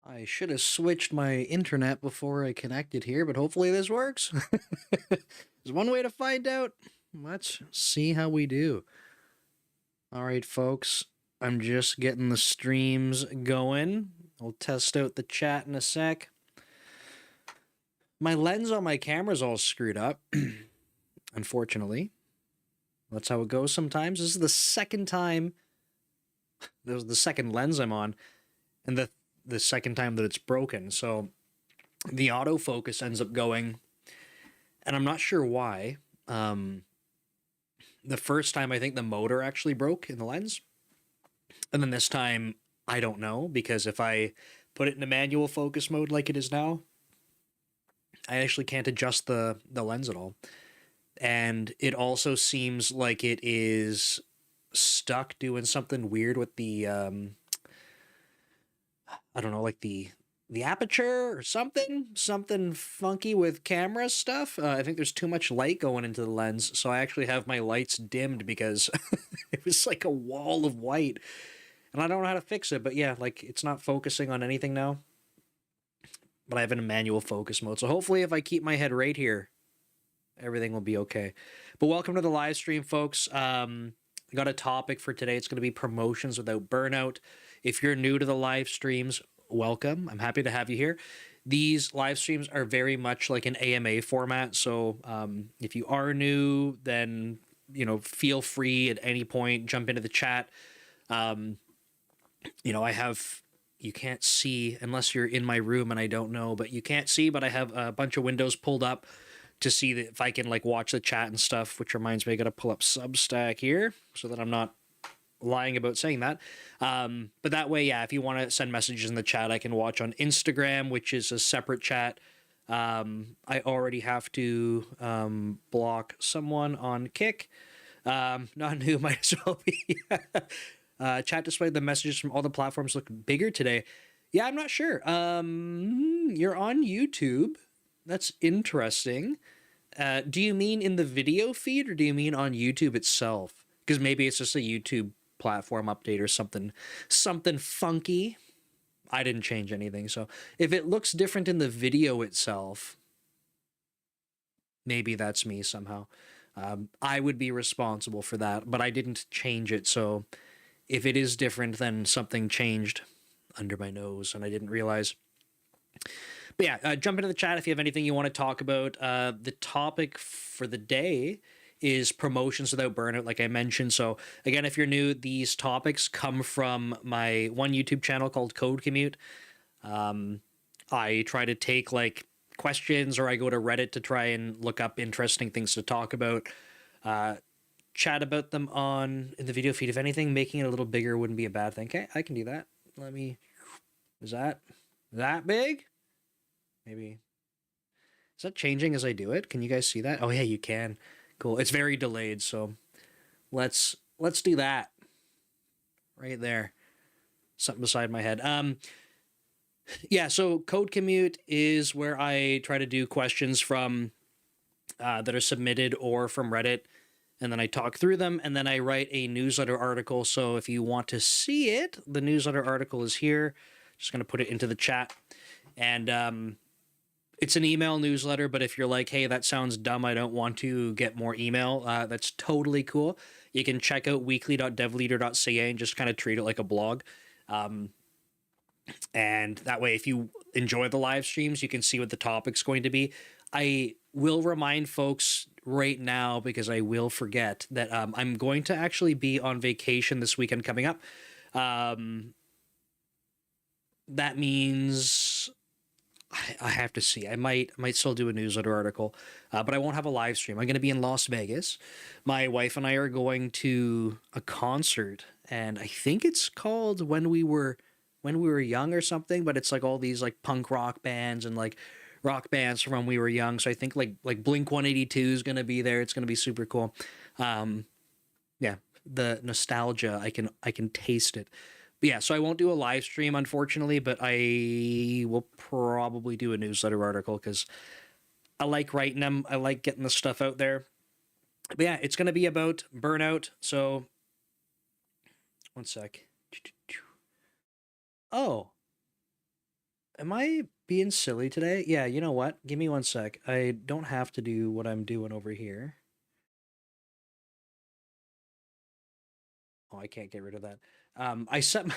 I should have switched my internet before I connected here, but hopefully this works. There's one way to find out. Let's see how we do. All right, folks. I'm just getting the streams going. I'll test out the chat in a sec. My lens on my camera's all screwed up, unfortunately. That's how it goes sometimes. This is the second time. This was the second lens I'm on, and the second time that it's broken. So the autofocus ends up going, and I'm not sure why. The first time I think the motor actually broke in the lens, and then this time I don't know, because if I put it in a manual focus mode like it is now, I actually can't adjust the lens at all. And it also seems like it is stuck doing something weird with the I don't know, like the aperture or something funky with camera stuff. I think there's too much light going into the lens, so I actually have my lights dimmed because it was like a wall of white, and I don't know how to fix it. But yeah, like it's not focusing on anything now. But I have it in manual focus mode, so hopefully if I keep my head right here, everything will be okay. But welcome to the live stream, folks. I got a topic for today. It's going to be promotions without burnout. If you're new to the live streams, welcome. I'm happy to have you here. These live streams are very much like an AMA format. So if you are new, then feel free at any point, jump into the chat. I have, you can't see unless you're in my room, and I don't know, but you can't see, but I have a bunch of windows pulled up to see that if I can like watch the chat and stuff, which reminds me, I got to pull up Substack here so that I'm not lying about saying that. But that way, yeah, if you want to send messages in the chat, I can watch on Instagram, which is a separate chat. I already have to block someone on Kick. Not new, might as well be. Chat displayed the messages from all the platforms look bigger today. Yeah, I'm not sure. You're on YouTube. That's interesting. Do you mean in the video feed, or do you mean on YouTube itself? Because maybe it's just a YouTube platform update or something funky. I didn't change anything, so if it looks different in the video itself, maybe that's me somehow. I would be responsible for that, but I didn't change it, so if it is different, then something changed under my nose and I didn't realize. But yeah, jump into the chat if you have anything you want to talk about. The topic for the day is promotions without burnout, like I mentioned. So again, if you're new, these topics come from my one YouTube channel called Code Commute. I try to take like questions, or I go to Reddit to try and look up interesting things to talk about. Chat about them in the video feed. If anything, making it a little bigger wouldn't be a bad thing. Okay, I can do that. Is that big? Maybe. Is that changing as I do it? Can you guys see that? Oh yeah, you can. Cool. It's very delayed, so let's do that. Right there. Something beside my head. Yeah, so Code Commute is where I try to do questions from that are submitted or from Reddit, and then I talk through them, and then I write a newsletter article. So if you want to see it, the newsletter article is here. Just going to put it into the chat. And it's an email newsletter, but if you're like, hey, that sounds dumb, I don't want to get more email, that's totally cool. You can check out weekly.devleader.ca and just kind of treat it like a blog. And that way, if you enjoy the live streams, you can see what the topic's going to be. I will remind folks right now, because I will forget, that I'm going to actually be on vacation this weekend coming up. That means I have to see. I might still do a newsletter article, but I won't have a live stream. I'm going to be in Las Vegas. My wife and I are going to a concert, and I think it's called When We Were Young or something, but it's like all these like punk rock bands and like rock bands from when we were young. So I think like Blink 182 is going to be there. It's going to be super cool. Yeah, the nostalgia, I can taste it. But yeah, so I won't do a live stream, unfortunately, but I will probably do a newsletter article because I like writing them. I like getting the stuff out there. But yeah, it's going to be about burnout. So one sec. Oh, Am I being silly today? Yeah, you know what? Give me one sec. I don't have to do what I'm doing over here. Oh, I can't get rid of that. I set my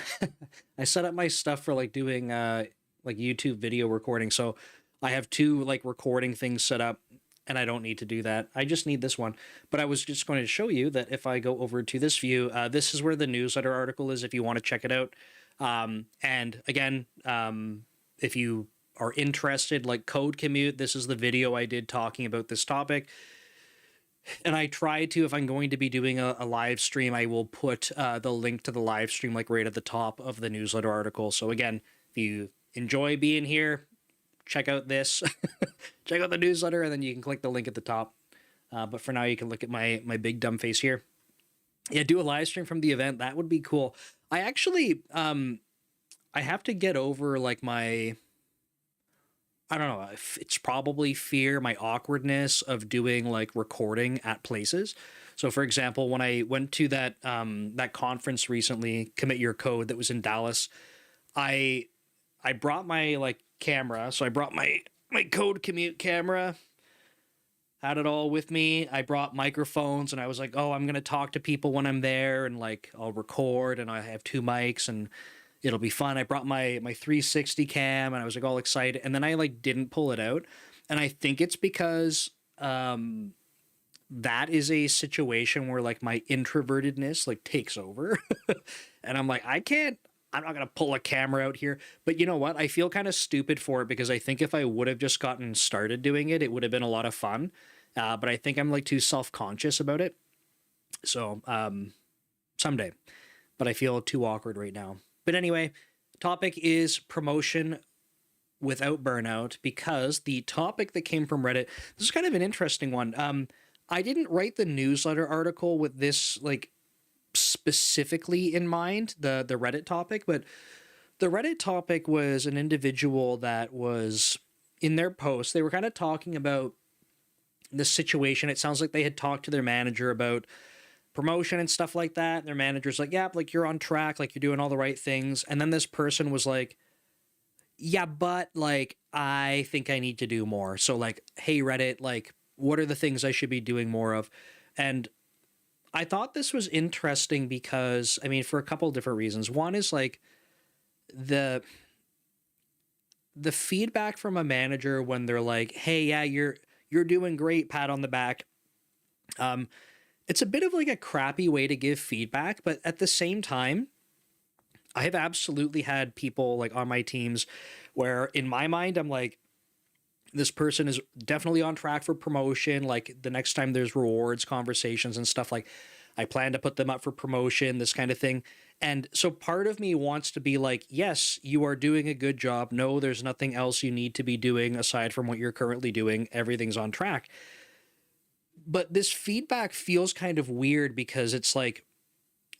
I set up my stuff for like doing like YouTube video recording. So I have two like recording things set up, and I don't need to do that. I just need this one. But I was just going to show you that if I go over to this view, this is where the newsletter article is if you want to check it out. And again, if you are interested, like Code Commute, this is the video I did talking about this topic. And I try to, if I'm going to be doing a live stream, I will put the link to the live stream like right at the top of the newsletter article. So again, if you enjoy being here, check out this, check out the newsletter, and then you can click the link at the top. But for now, you can look at my big dumb face here. Yeah, do a live stream from the event. That would be cool. I actually, I have to get over like my, I don't know, it's probably fear, my awkwardness of doing like recording at places. So for example, when I went to that conference recently, Commit Your Code, that was in Dallas, I I brought my like camera. So I brought my Code Commute camera, had it all with me. I brought microphones and I was like, "Oh, I'm going to talk to people when I'm there and like I'll record and I have two mics and it'll be fun." I brought my 360 cam and I was like all excited, and then I like didn't pull it out. And I think it's because that is a situation where like my introvertedness like takes over. And I'm like, I'm not going to pull a camera out here. But you know what? I feel kind of stupid for it because I think if I would have just gotten started doing it, it would have been a lot of fun. But I think I'm like too self-conscious about it. So someday, but I feel too awkward right now. But anyway, topic is promotion without burnout, because the topic that came from Reddit, this is kind of an interesting one. I didn't write the newsletter article with this like specifically in mind, the Reddit topic, but the Reddit topic was an individual that was in their post. They were kind of talking about the situation. It sounds like they had talked to their manager about promotion and stuff like that. Their manager's like, "Yeah, like you're on track, like you're doing all the right things." And then this person was like, "Yeah, but like I think I need to do more." So like, "Hey Reddit, like what are the things I should be doing more of?" And I thought this was interesting because I mean, for a couple of different reasons. One is like the the feedback from a manager when they're like, "Hey, yeah, you're doing great, pat on the back." Um it's a bit of like a crappy way to give feedback, but at the same time, I have absolutely had people like on my teams where in my mind I'm like, this person is definitely on track for promotion. Like the next time there's rewards conversations and stuff, like I plan to put them up for promotion, this kind of thing. And so part of me wants to be like, yes, you are doing a good job. No, there's nothing else you need to be doing aside from what you're currently doing. Everything's on track. But this feedback feels kind of weird because it's like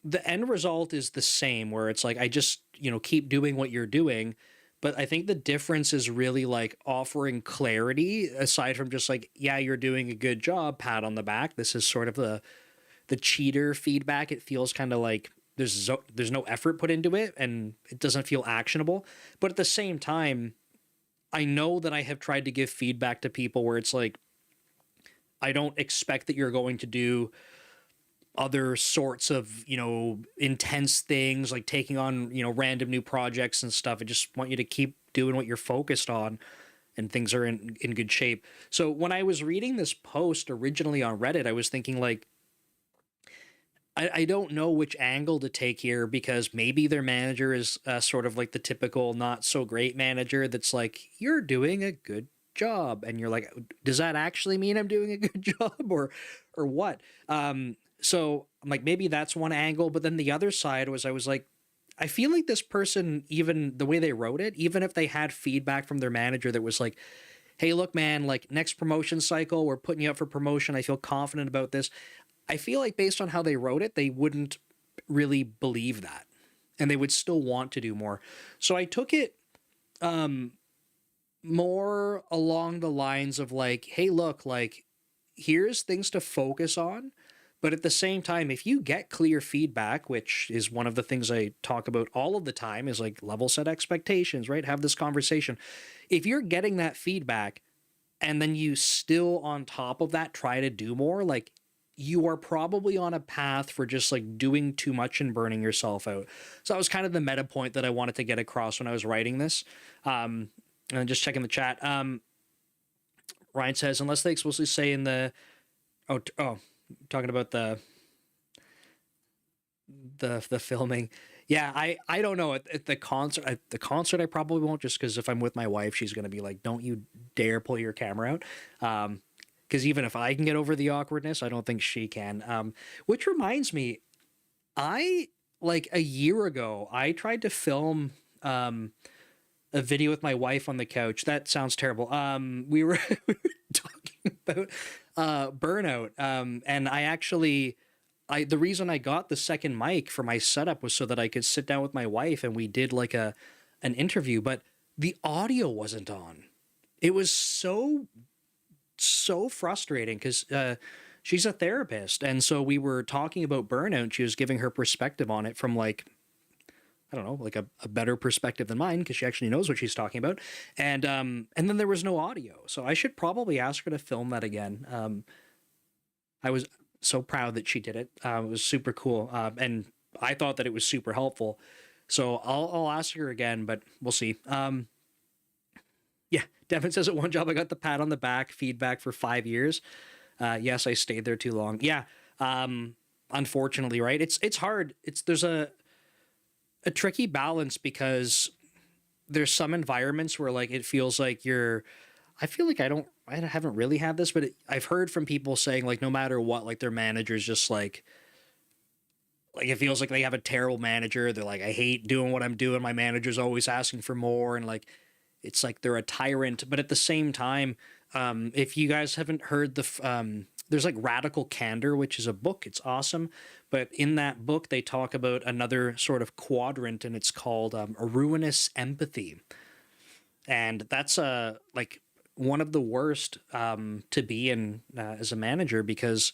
the end result is the same, where it's like, I just, keep doing what you're doing. But I think the difference is really like offering clarity aside from just like, yeah, you're doing a good job, pat on the back. This is sort of the cheater feedback. It feels kind of like there's no effort put into it and it doesn't feel actionable. But at the same time, I know that I have tried to give feedback to people where it's like, I don't expect that you're going to do other sorts of, intense things like taking on, random new projects and stuff. I just want you to keep doing what you're focused on and things are in good shape. So when I was reading this post originally on Reddit, I was thinking like, I don't know which angle to take here, because maybe their manager is sort of like the typical not so great manager that's like, you're doing a good job. And you're like, does that actually mean I'm doing a good job or what? So I'm like, maybe that's one angle. But then the other side was, I was like, I feel like this person, even the way they wrote it, even if they had feedback from their manager that was like, "Hey, look, man, like next promotion cycle, we're putting you up for promotion. I feel confident about this." I feel like based on how they wrote it, they wouldn't really believe that and they would still want to do more. So I took it more along the lines of like, "Hey, look, like here's things to focus on, But at the same time, if you get clear feedback, which is one of the things I talk about all of the time, is like level set expectations, right? Have this conversation. If you're getting that feedback and then you still on top of that try to do more, like you are probably on a path for just like doing too much and burning yourself out. So that was kind of the meta point that I wanted to get across when I was writing this. And just checking the chat. Ryan says, unless they explicitly say in the, talking about the filming. Yeah, I don't know at the concert. At the concert, I probably won't, just because if I'm with my wife, she's gonna be like, "Don't you dare pull your camera out." Because even if I can get over the awkwardness, I don't think she can. Which reminds me, I like a year ago, I tried to film a video with my wife on the couch. That sounds terrible. We were, we were talking about Burnout, and I actually. The reason I got the second mic for my setup was so that I could sit down with my wife and we did like an interview, but the audio wasn't on. It was so frustrating because she's a therapist, and so we were talking about burnout and she was giving her perspective on it from like, I don't know, like a better perspective than mine, because she actually knows what she's talking about. And then there was no audio. So I should probably ask her to film that again. I was so proud that she did it. It was super cool. And I thought that it was super helpful. So I'll ask her again, but we'll see. Yeah, Devin says at one job I got the pat on the back feedback for 5 years. Yes, I stayed there too long. Yeah. Unfortunately, right? It's hard. There's a tricky balance, because there's some environments where like it feels like I feel like I haven't really had this, but I've heard from people saying like no matter what, like their manager's just like it feels like they have a terrible manager. They're like, I hate doing what I'm doing. My manager's always asking for more, and like it's like they're a tyrant. But at the same time, if you guys haven't heard there's like Radical Candor, which is a book. It's awesome. But in that book, they talk about another sort of quadrant, and it's called a ruinous empathy. And that's like one of the worst to be in as a manager, because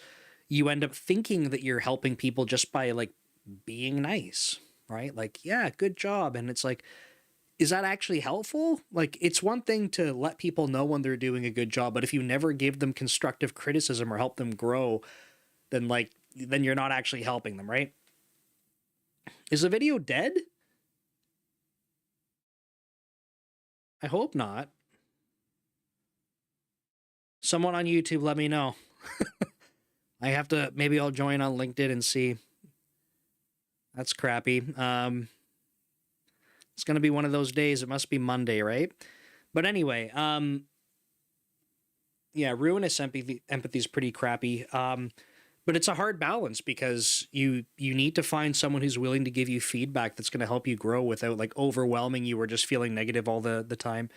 you end up thinking that you're helping people just by like being nice, right? Like, yeah, good job. And it's like, is that actually helpful? Like, it's one thing to let people know when they're doing a good job, but if you never give them constructive criticism or help them grow, then you're not actually helping them, right? Is the video dead? I hope not. Someone on YouTube, let me know. Maybe I'll join on LinkedIn and see. That's crappy. It's going to be one of those days. It must be Monday, right? But anyway, yeah, ruinous empathy is pretty crappy. But it's a hard balance, because you need to find someone who's willing to give you feedback that's going to help you grow without like overwhelming you or just feeling negative all the time.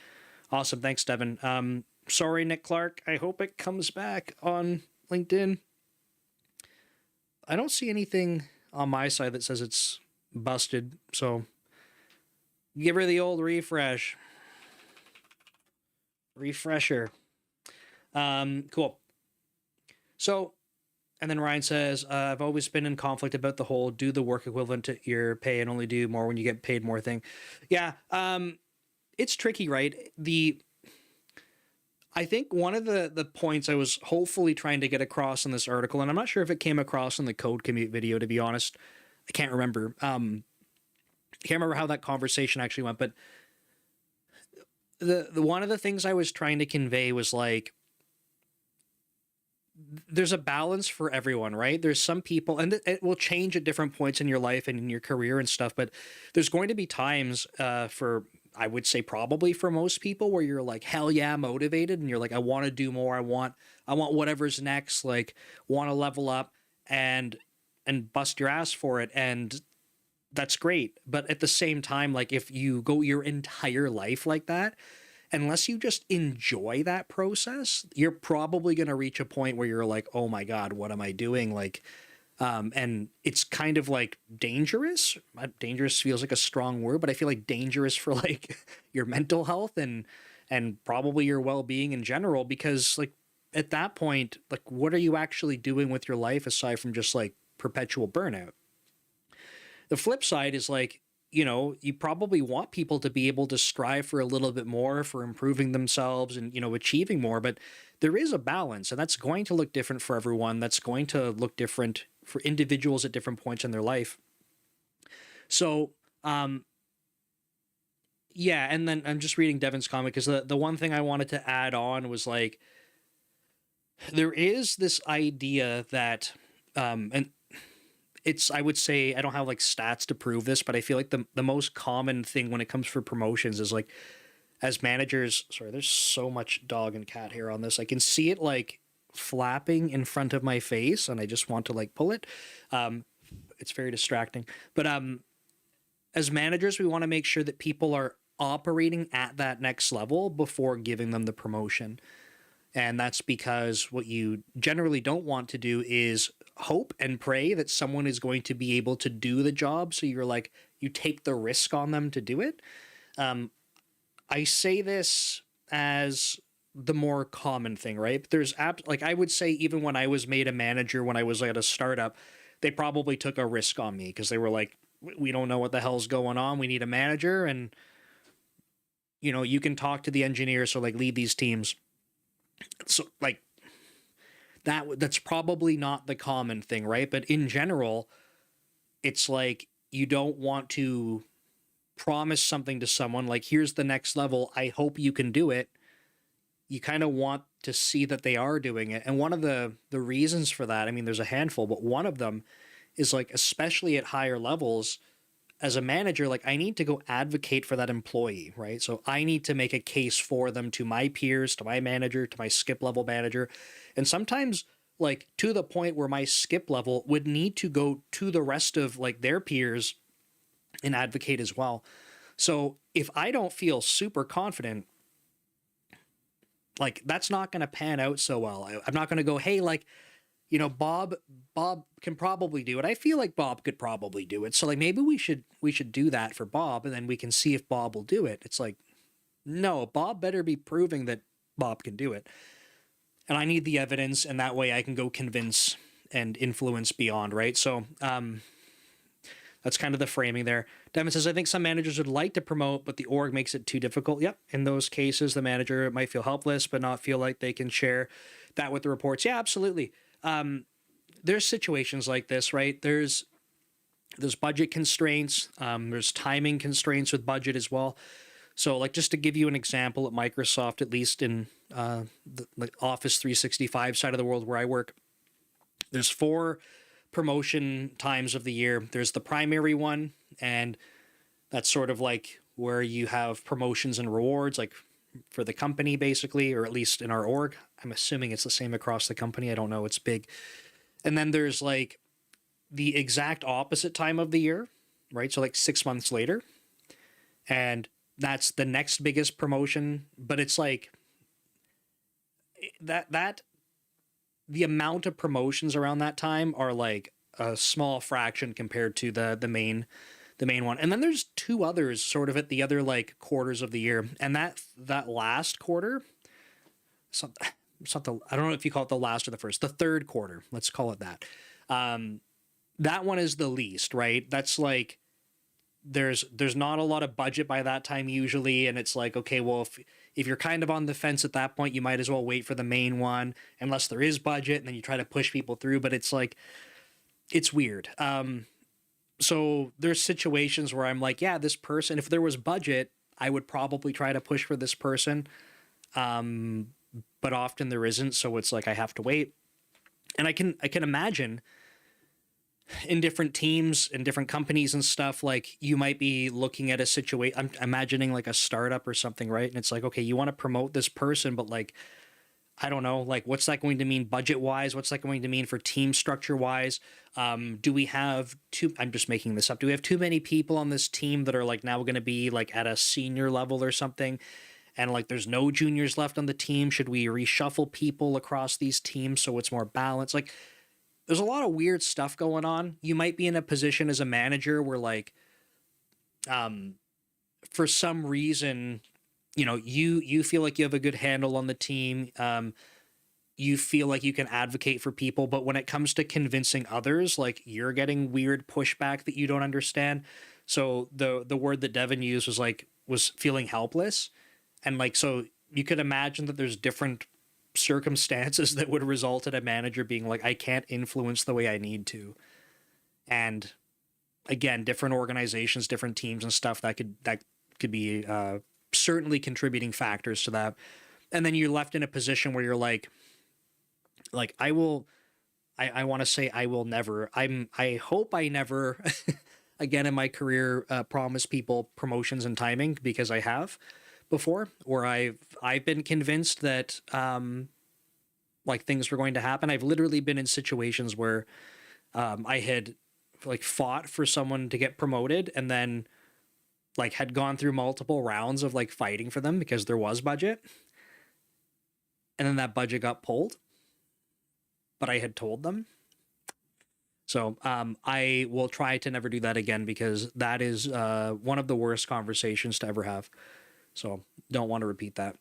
Awesome. Thanks, Devin. Sorry, Nick Clark. I hope it comes back on LinkedIn. I don't see anything on my side that says it's busted, so give her the old refresher. Cool. So, and then Ryan says, I've always been in conflict about the whole do the work equivalent to your pay and only do more when you get paid more thing. Yeah, it's tricky, right? I think one of the points I was hopefully trying to get across in this article, and I'm not sure if it came across in the Code Commute video, to be honest. I can't remember. I can't remember how that conversation actually went, but the one of the things I was trying to convey was like, there's a balance for everyone, right? There's some people, and it will change at different points in your life and in your career and stuff, but there's going to be times for, I would say probably for most people, where you're like, hell yeah, motivated, and you're like, I want to do more. I want whatever's next, like want to level up and bust your ass for it. And that's great. But at the same time, like if you go your entire life like that, unless you just enjoy that process, you're probably going to reach a point where you're like, oh my God, what am I doing? Like, and it's kind of like dangerous. Dangerous feels like a strong word, but I feel like dangerous for like your mental health and probably your well-being in general, because like at that point, like, what are you actually doing with your life aside from just like perpetual burnout? The flip side is like, you probably want people to be able to strive for a little bit more, for improving themselves and, achieving more. But there is a balance, and that's going to look different for everyone. That's going to look different for individuals at different points in their life. So, yeah. And then I'm just reading Devin's comment because the one thing I wanted to add on was like, there is this idea that, and it's, I would say, I don't have like stats to prove this, but I feel like the most common thing when it comes for promotions is like, as managers, sorry, there's so much dog and cat hair on this. I can see it like flapping in front of my face and I just want to like pull it. It's very distracting. But as managers, we want to make sure that people are operating at that next level before giving them the promotion. And that's because what you generally don't want to do is hope and pray that someone is going to be able to do the job. So you're like, you take the risk on them to do it. I say this as the more common thing, right? But there's like, I would say even when I was made a manager, when I was at a startup, they probably took a risk on me because they were like, we don't know what the hell's going on. We need a manager. And, you can talk to the engineers. So like lead these teams. So like that's probably not the common thing, right? But in general, it's like you don't want to promise something to someone like, here's the next level, I hope you can do it. You kind of want to see that they are doing it. And one of the reasons for that, I mean, there's a handful, but one of them is like, especially at higher levels, as a manager, like I need to go advocate for that employee, right? So I need to make a case for them to my peers, to my manager, to my skip level manager. And sometimes like to the point where my skip level would need to go to the rest of like their peers and advocate as well. So if I don't feel super confident, like that's not going to pan out so well. I'm not going to go, hey, like, Bob can probably do it. I feel like Bob could probably do it. So like maybe we should do that for Bob and then we can see if Bob will do it. It's like, no, Bob better be proving that Bob can do it. And I need the evidence, and that way I can go convince and influence beyond, right? So that's kind of the framing there. Devin says, I think some managers would like to promote, but the org makes it too difficult. Yep. In those cases, the manager might feel helpless, but not feel like they can share that with the reports. Yeah, absolutely. There's situations like this, right? There's budget constraints. There's timing constraints with budget as well. So like, just to give you an example at Microsoft, at least in the Office 365 side of the world where I work, there's 4 promotion times of the year. There's the primary one, and that's sort of like where you have promotions and rewards, like for the company basically, or at least in our org. I'm assuming it's the same across the company. I don't know. It's big. And then there's like the exact opposite time of the year, right? So like 6 months later, and that's the next biggest promotion. But it's like that the amount of promotions around that time are like a small fraction compared to the main one. And then there's 2 others sort of at the other like quarters of the year. And that last quarter, something, I don't know if you call it the last or the first, the third quarter, let's call it that. That one is the least, right? That's like, there's not a lot of budget by that time usually. And it's like, okay, well, if you're kind of on the fence at that point, you might as well wait for the main one unless there is budget, and then you try to push people through, but it's like, it's weird. So there's situations where I'm like, yeah, this person, if there was budget, I would probably try to push for this person. But often there isn't. So it's like, I have to wait. And I can imagine in different teams and different companies and stuff, like you might be looking at a situation, I'm imagining like a startup or something, right? And it's like, okay, you want to promote this person, but like, I don't know, like what's that going to mean budget wise? What's that going to mean for team structure wise? Do we have I'm just making this up. Do we have too many people on this team that are like now going to be like at a senior level or something? And like, there's no juniors left on the team. Should we reshuffle people across these teams so it's more balanced? Like, there's a lot of weird stuff going on. You might be in a position as a manager where like, for some reason, you feel like you have a good handle on the team. you feel like you can advocate for people, but when it comes to convincing others, like you're getting weird pushback that you don't understand. So the word that Devin used was like was feeling helpless. And like so you could imagine that there's different circumstances that would result in a manager being like, I can't influence the way I need to. And again, different organizations, different teams and stuff that could be certainly contributing factors to that. And then you're left in a position where you're like I will, I want to say I will never, I hope I never again in my career promise people promotions and timing, because I have before, or I've been convinced that like things were going to happen. I've literally been in situations where I had like fought for someone to get promoted and then like had gone through multiple rounds of like fighting for them because there was budget, and then that budget got pulled, but I had told them. So I will try to never do that again, because that is one of the worst conversations to ever have. So don't want to repeat that.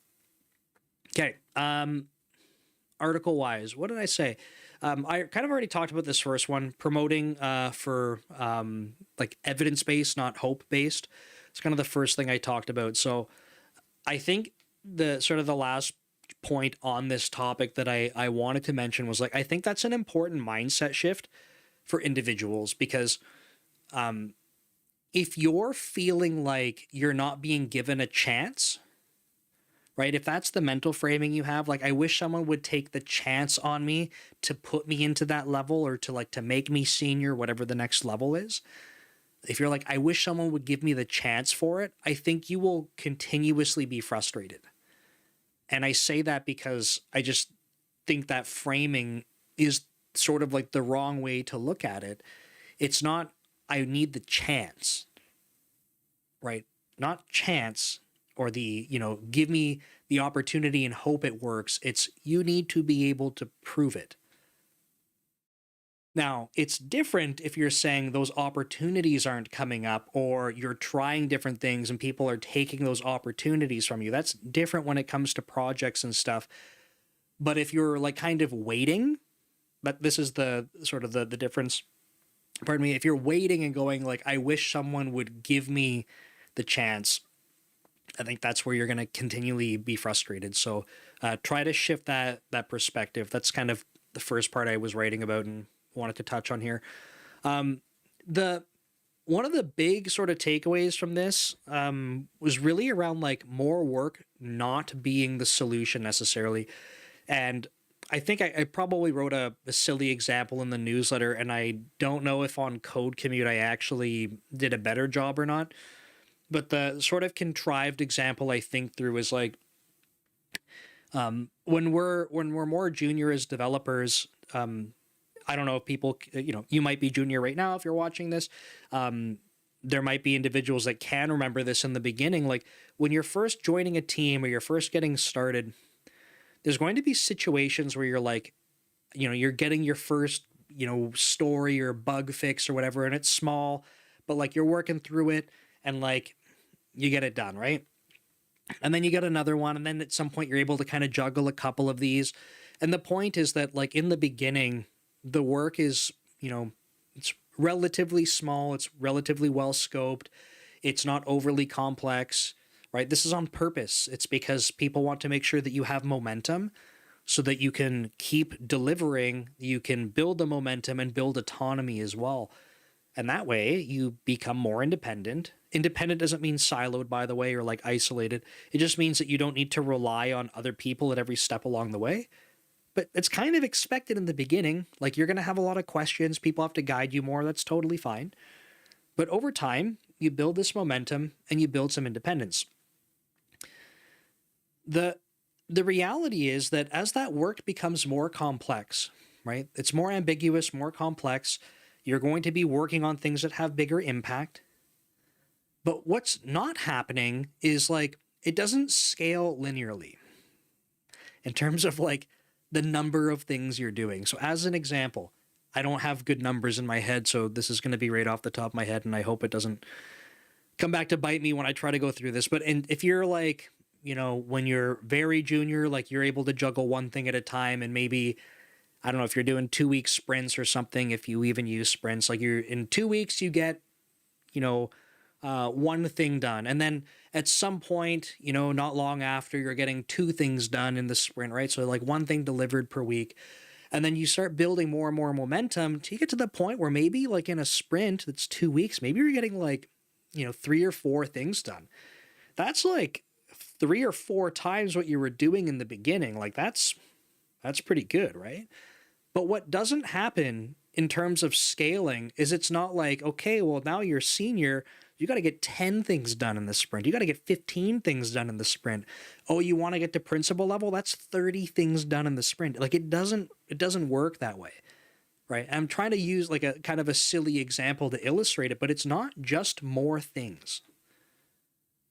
Okay. Article wise, what did I say? I kind of already talked about this first one, promoting for like evidence-based, not hope-based. It's kind of the first thing I talked about. So I think the sort of the last point on this topic that I wanted to mention was like, I think that's an important mindset shift for individuals, because if you're feeling like you're not being given a chance, right? If that's the mental framing you have, like, I wish someone would take the chance on me to put me into that level, or to like to make me senior, whatever the next level is. If you're like, I wish someone would give me the chance for it, I think you will continuously be frustrated. And I say that because I just think that framing is sort of like the wrong way to look at it. It's not, I need the chance, right? Not chance, or the, you know, give me the opportunity and hope it works. It's, you need to be able to prove it. Now, it's different if you're saying those opportunities aren't coming up, or you're trying different things and people are taking those opportunities from you. That's different when it comes to projects and stuff. But if you're like kind of waiting, but this is the sort of the difference. Pardon me. If you're waiting and going like, I wish someone would give me the chance, I think that's where you're going to continually be frustrated. So try to shift that perspective. That's kind of the first part I was writing about and wanted to touch on here. The one of the big sort of takeaways from this was really around like more work not being the solution necessarily. And I think I probably wrote a silly example in the newsletter, and I don't know if on Code Commute I actually did a better job or not. But the sort of contrived example I think through is like, when we're more junior as developers, I don't know if people, you know, you might be junior right now if you're watching this. There might be individuals that can remember this in the beginning. Like when you're first joining a team or you're first getting started, there's going to be situations where you're like, you know, you're getting your first, you know, story or bug fix or whatever, and it's small, but like you're working through it and like you get it done, right? And then you get another one, and then at some point you're able to kind of juggle a couple of these. And the point is that like in the beginning, the work is, you know, it's relatively small, it's relatively well scoped, it's not overly complex, right? This is on purpose. It's because people want to make sure that you have momentum so that you can keep delivering, you can build the momentum and build autonomy as well. And that way you become more independent. Independent doesn't mean siloed, by the way, or like isolated. It just means that you don't need to rely on other people at every step along the way. But it's kind of expected in the beginning. Like you're going to have a lot of questions. People have to guide you more. That's totally fine. But over time, you build this momentum and you build some independence. The reality is that as that work becomes more complex, right? It's more ambiguous, more complex. You're going to be working on things that have bigger impact. But what's not happening is like, it doesn't scale linearly in terms of like the number of things you're doing. So as an example, I don't have good numbers in my head, so this is going to be right off the top of my head, and I hope it doesn't come back to bite me when I try to go through this. But if you're like when you're very junior, like you're able to juggle one thing at a time, and maybe, I don't know, if you're doing 2 week sprints or something, if you even use sprints, like you're in 2 weeks, you get, you know, one thing done. And then at some point, not long after, you're getting two things done in the sprint, right? So like one thing delivered per week. And then you start building more and more momentum to get to the point where maybe like in a sprint that's 2 weeks, maybe you're getting like, 3 or 4 things done. That's like 3 or 4 times what you were doing in the beginning. Like that's pretty good, right? But what doesn't happen in terms of scaling is it's not like, okay, well, now you're senior, you got to get 10 things done in the sprint. You got to get 15 things done in the sprint. Oh, you want to get to principal level? That's 30 things done in the sprint. Like it doesn't work that way, right? I'm trying to use like a kind of a silly example to illustrate it, but it's not just more things.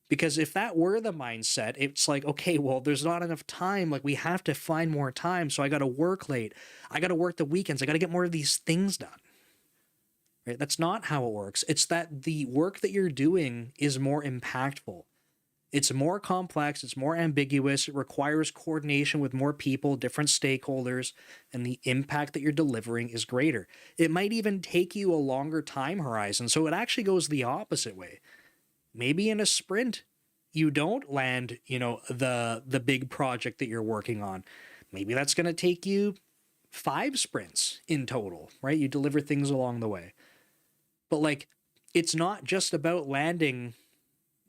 Because if that were the mindset, it's like, okay, well, there's not enough time. Like we have to find more time. So I got to work late. I got to work the weekends. I got to get more of these things done. Right? That's not how it works. It's that the work that you're doing is more impactful. It's more complex. It's more ambiguous. It requires coordination with more people, different stakeholders, and the impact that you're delivering is greater. It might even take you a longer time horizon. So it actually goes the opposite way. Maybe in a sprint, you don't land, the big project that you're working on. Maybe that's going to take you 5 sprints in total, right? You deliver things along the way. But like, it's not just about landing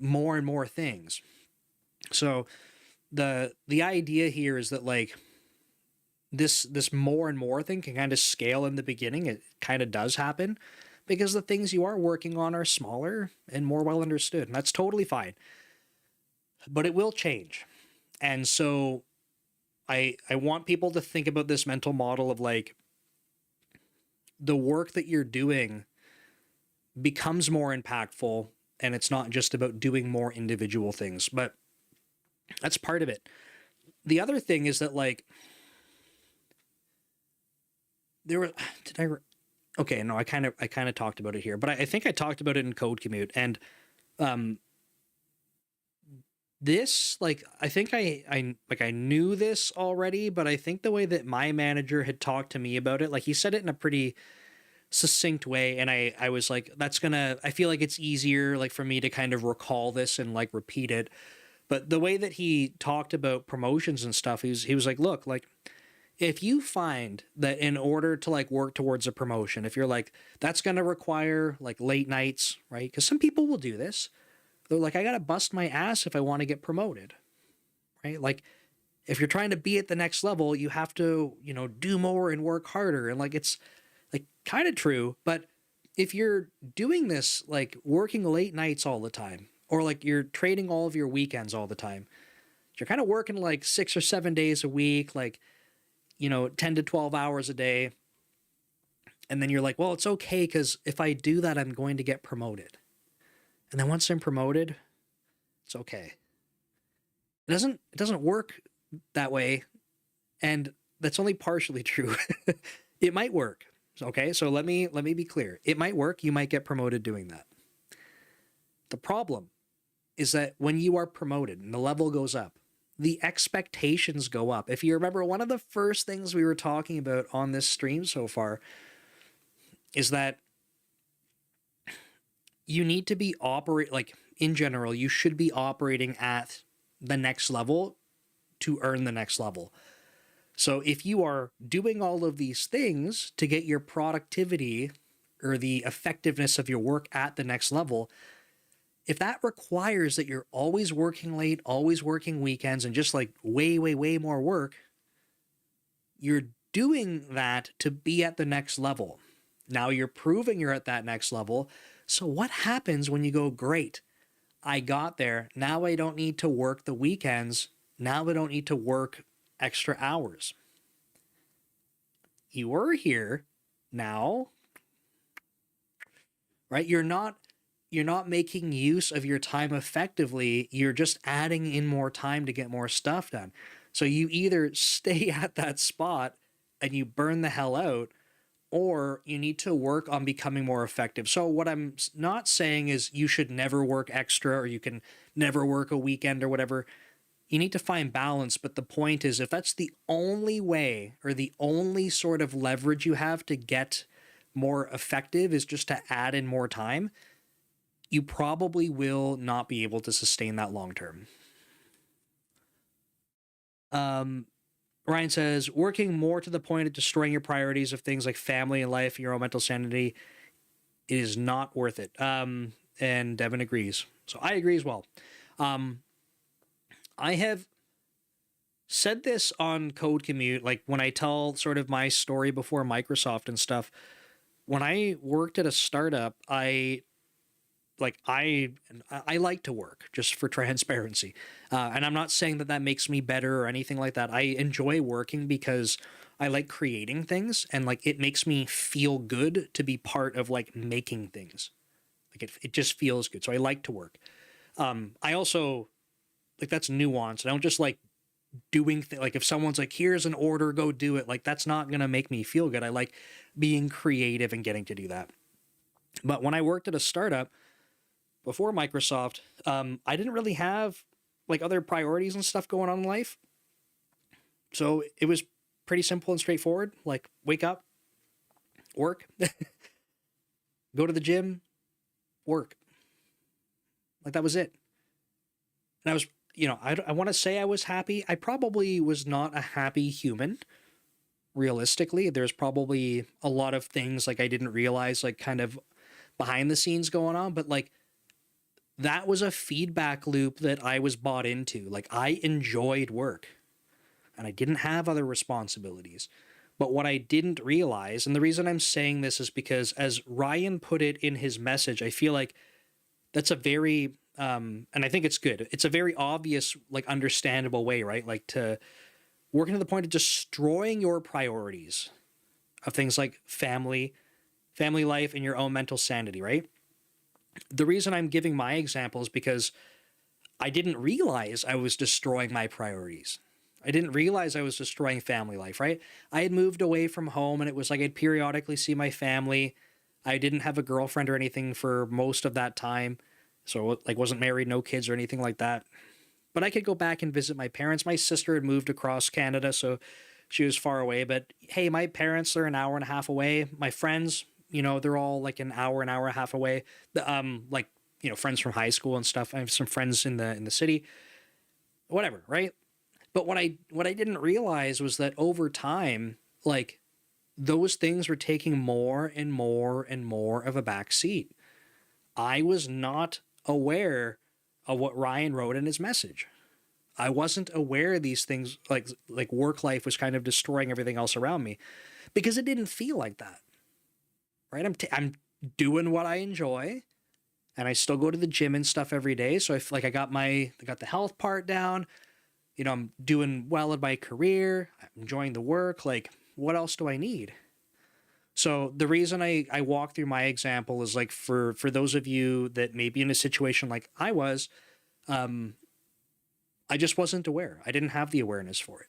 more and more things. So the idea here is that like this more and more thing can kind of scale in the beginning. It kind of does happen because the things you are working on are smaller and more well understood. And that's totally fine. But it will change. And so I want people to think about this mental model of like the work that you're doing becomes more impactful, and it's not just about doing more individual things, but that's part of it. The other thing is that like okay, no, I kind of talked about it here, but I think I talked about it in Code Commute, and this, like, I think I knew this already, but I think the way that my manager had talked to me about it, like he said it in a pretty succinct way, and I was like, I feel like it's easier like for me to kind of recall this and like repeat it. But the way that he talked about promotions and stuff, he was like, look, like if you find that in order to like work towards a promotion, if you're like, that's going to require like late nights, right? Because some people will do this. They're like, I got to bust my ass if I want to get promoted, right? Like if you're trying to be at the next level, you have to, do more and work harder. And like, it's like kind of true. But if you're doing this, like working late nights all the time, or like you're trading all of your weekends all the time, you're kind of working like 6 or 7 days a week, like, 10 to 12 hours a day. And then you're like, well, it's okay because if I do that, I'm going to get promoted. And then once I'm promoted, it's okay. It doesn't work that way. And that's only partially true. It might work. Okay. So let me be clear. It might work. You might get promoted doing that. The problem is that when you are promoted and the level goes up, the expectations go up. If you remember, one of the first things we were talking about on this stream so far is that you need to be like in general, you should be operating at the next level to earn the next level. So if you are doing all of these things to get your productivity or the effectiveness of your work at the next level, if that requires that you're always working late, always working weekends, and just like way, way, way more work, you're doing that to be at the next level. Now you're proving you're at that next level. So what happens when you go, great, I got there. Now I don't need to work the weekends. Now I don't need to work extra hours. You were here now, right? You're not making use of your time effectively. You're just adding in more time to get more stuff done. So you either stay at that spot and you burn the hell out, or you need to work on becoming more effective. So what I'm not saying is you should never work extra or you can never work a weekend or whatever. you need to find balance. But the point is, if that's the only way or the only sort of leverage you have to get more effective is just to add in more time, you probably will not be able to sustain that long term. Ryan says, working more to the point of destroying your priorities of things like family and life and your own mental sanity, it is not worth it. And Devin agrees. So I agree as well. I have said this on Code Commute, like when I tell sort of my story before Microsoft and stuff. When I worked at a startup, I like to work, just for transparency. And I'm not saying that that makes me better or anything like that. I enjoy working because I like creating things, and like it makes me feel good to be part of like making things. Like it just feels good. So I like to work. I also like, that's nuanced. I don't just like doing like if someone's like, here's an order, go do it. Like that's not going to make me feel good. I like being creative and getting to do that. But when I worked at a startup before Microsoft, I didn't really have like other priorities and stuff going on in life. So it was pretty simple and straightforward. Like wake up, work, go to the gym, work. Like that was it. And I was, I want to say I was happy. I probably was not a happy human. Realistically, there's probably a lot of things like I didn't realize, like kind of behind the scenes going on, but like that was a feedback loop that I was bought into. Like I enjoyed work and I didn't have other responsibilities. But what I didn't realize, and the reason I'm saying this is because as Ryan put it in his message, I feel like that's a very, and I think it's good. It's a very obvious, like understandable way, right? Like to working to the point of destroying your priorities of things like family life, and your own mental sanity, right? The reason I'm giving my example is because I didn't realize I was destroying my priorities. I didn't realize I was destroying family life, right? I had moved away from home, and it was like I'd periodically see my family. I didn't have a girlfriend or anything for most of that time. So like wasn't married, no kids or anything like that. But I could go back and visit my parents. My sister had moved across Canada, so she was far away. But hey, my parents are an hour and a half away. My friends, they're all like an hour and a half away. Like, friends from high school and stuff. I have some friends in the city, whatever. Right. But what I didn't realize was that over time, like those things were taking more and more and more of a back seat. I was not aware of what Ryan wrote in his message. I wasn't aware these things like work life was kind of destroying everything else around me because it didn't feel like that. Right? I'm doing what I enjoy, and I still go to the gym and stuff every day. So I feel like I got the health part down. I'm doing well in my career. I'm enjoying the work. Like, what else do I need? So the reason I walk through my example is like for those of you that may be in a situation like I was, I just wasn't aware. I didn't have the awareness for it.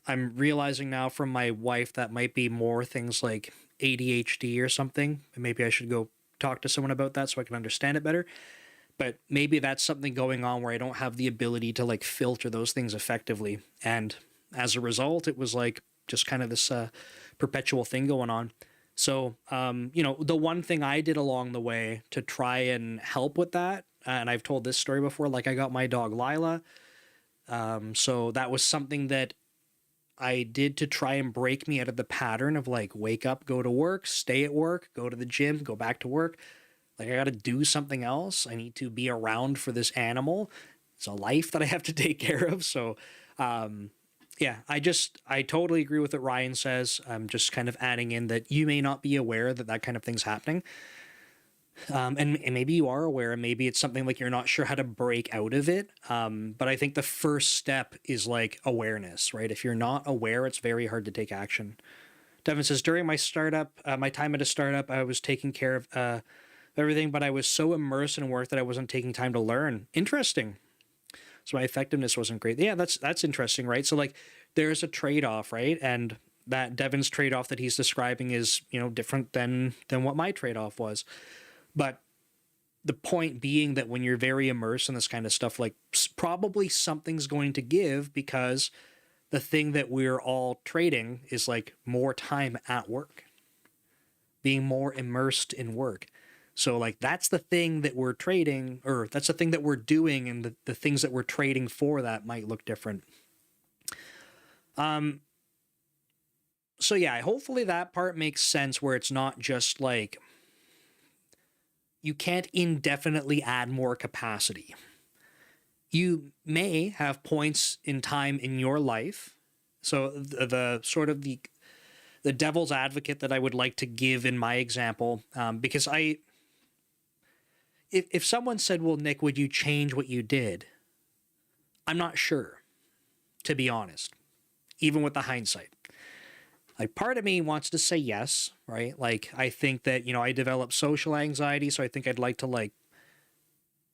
I'm realizing now from my wife that might be more things like ADHD or something. And maybe I should go talk to someone about that so I can understand it better. But maybe that's something going on where I don't have the ability to like filter those things effectively. And as a result, it was like just kind of this perpetual thing going on. So, the one thing I did along the way to try and help with that, and I've told this story before, like I got my dog Lila. So that was something that I did to try and break me out of the pattern of like wake up, go to work, stay at work, go to the gym, go back to work. Like I got to do something else. I need to be around for this animal. It's a life that I have to take care of. So, yeah, I totally agree with what Ryan says. I'm just kind of adding in that you may not be aware that that kind of thing's happening. And maybe you are aware, and maybe it's something like you're not sure how to break out of it. But I think the first step is like awareness, right? If you're not aware, it's very hard to take action. Devin says, during my time at a startup, I was taking care of everything, but I was so immersed in work that I wasn't taking time to learn. Interesting. So my effectiveness wasn't great. Yeah, that's interesting, right? So like there's a trade-off, right? And that Devin's trade-off that he's describing is, different than what my trade-off was. But the point being that when you're very immersed in this kind of stuff, like probably something's going to give, because the thing that we're all trading is like more time at work, being more immersed in work. So like that's the thing that we're trading, or that's the thing that we're doing, and the things that we're trading for that might look different. So yeah, hopefully that part makes sense, where it's not just like you can't indefinitely add more capacity. You may have points in time in your life. So the sort of the devil's advocate that I would like to give in my example, because if someone said, well, Nick, would you change what you did? I'm not sure, to be honest, even with the hindsight. Like, part of me wants to say yes, right? Like, I think that, I developed social anxiety, so I think I'd like to like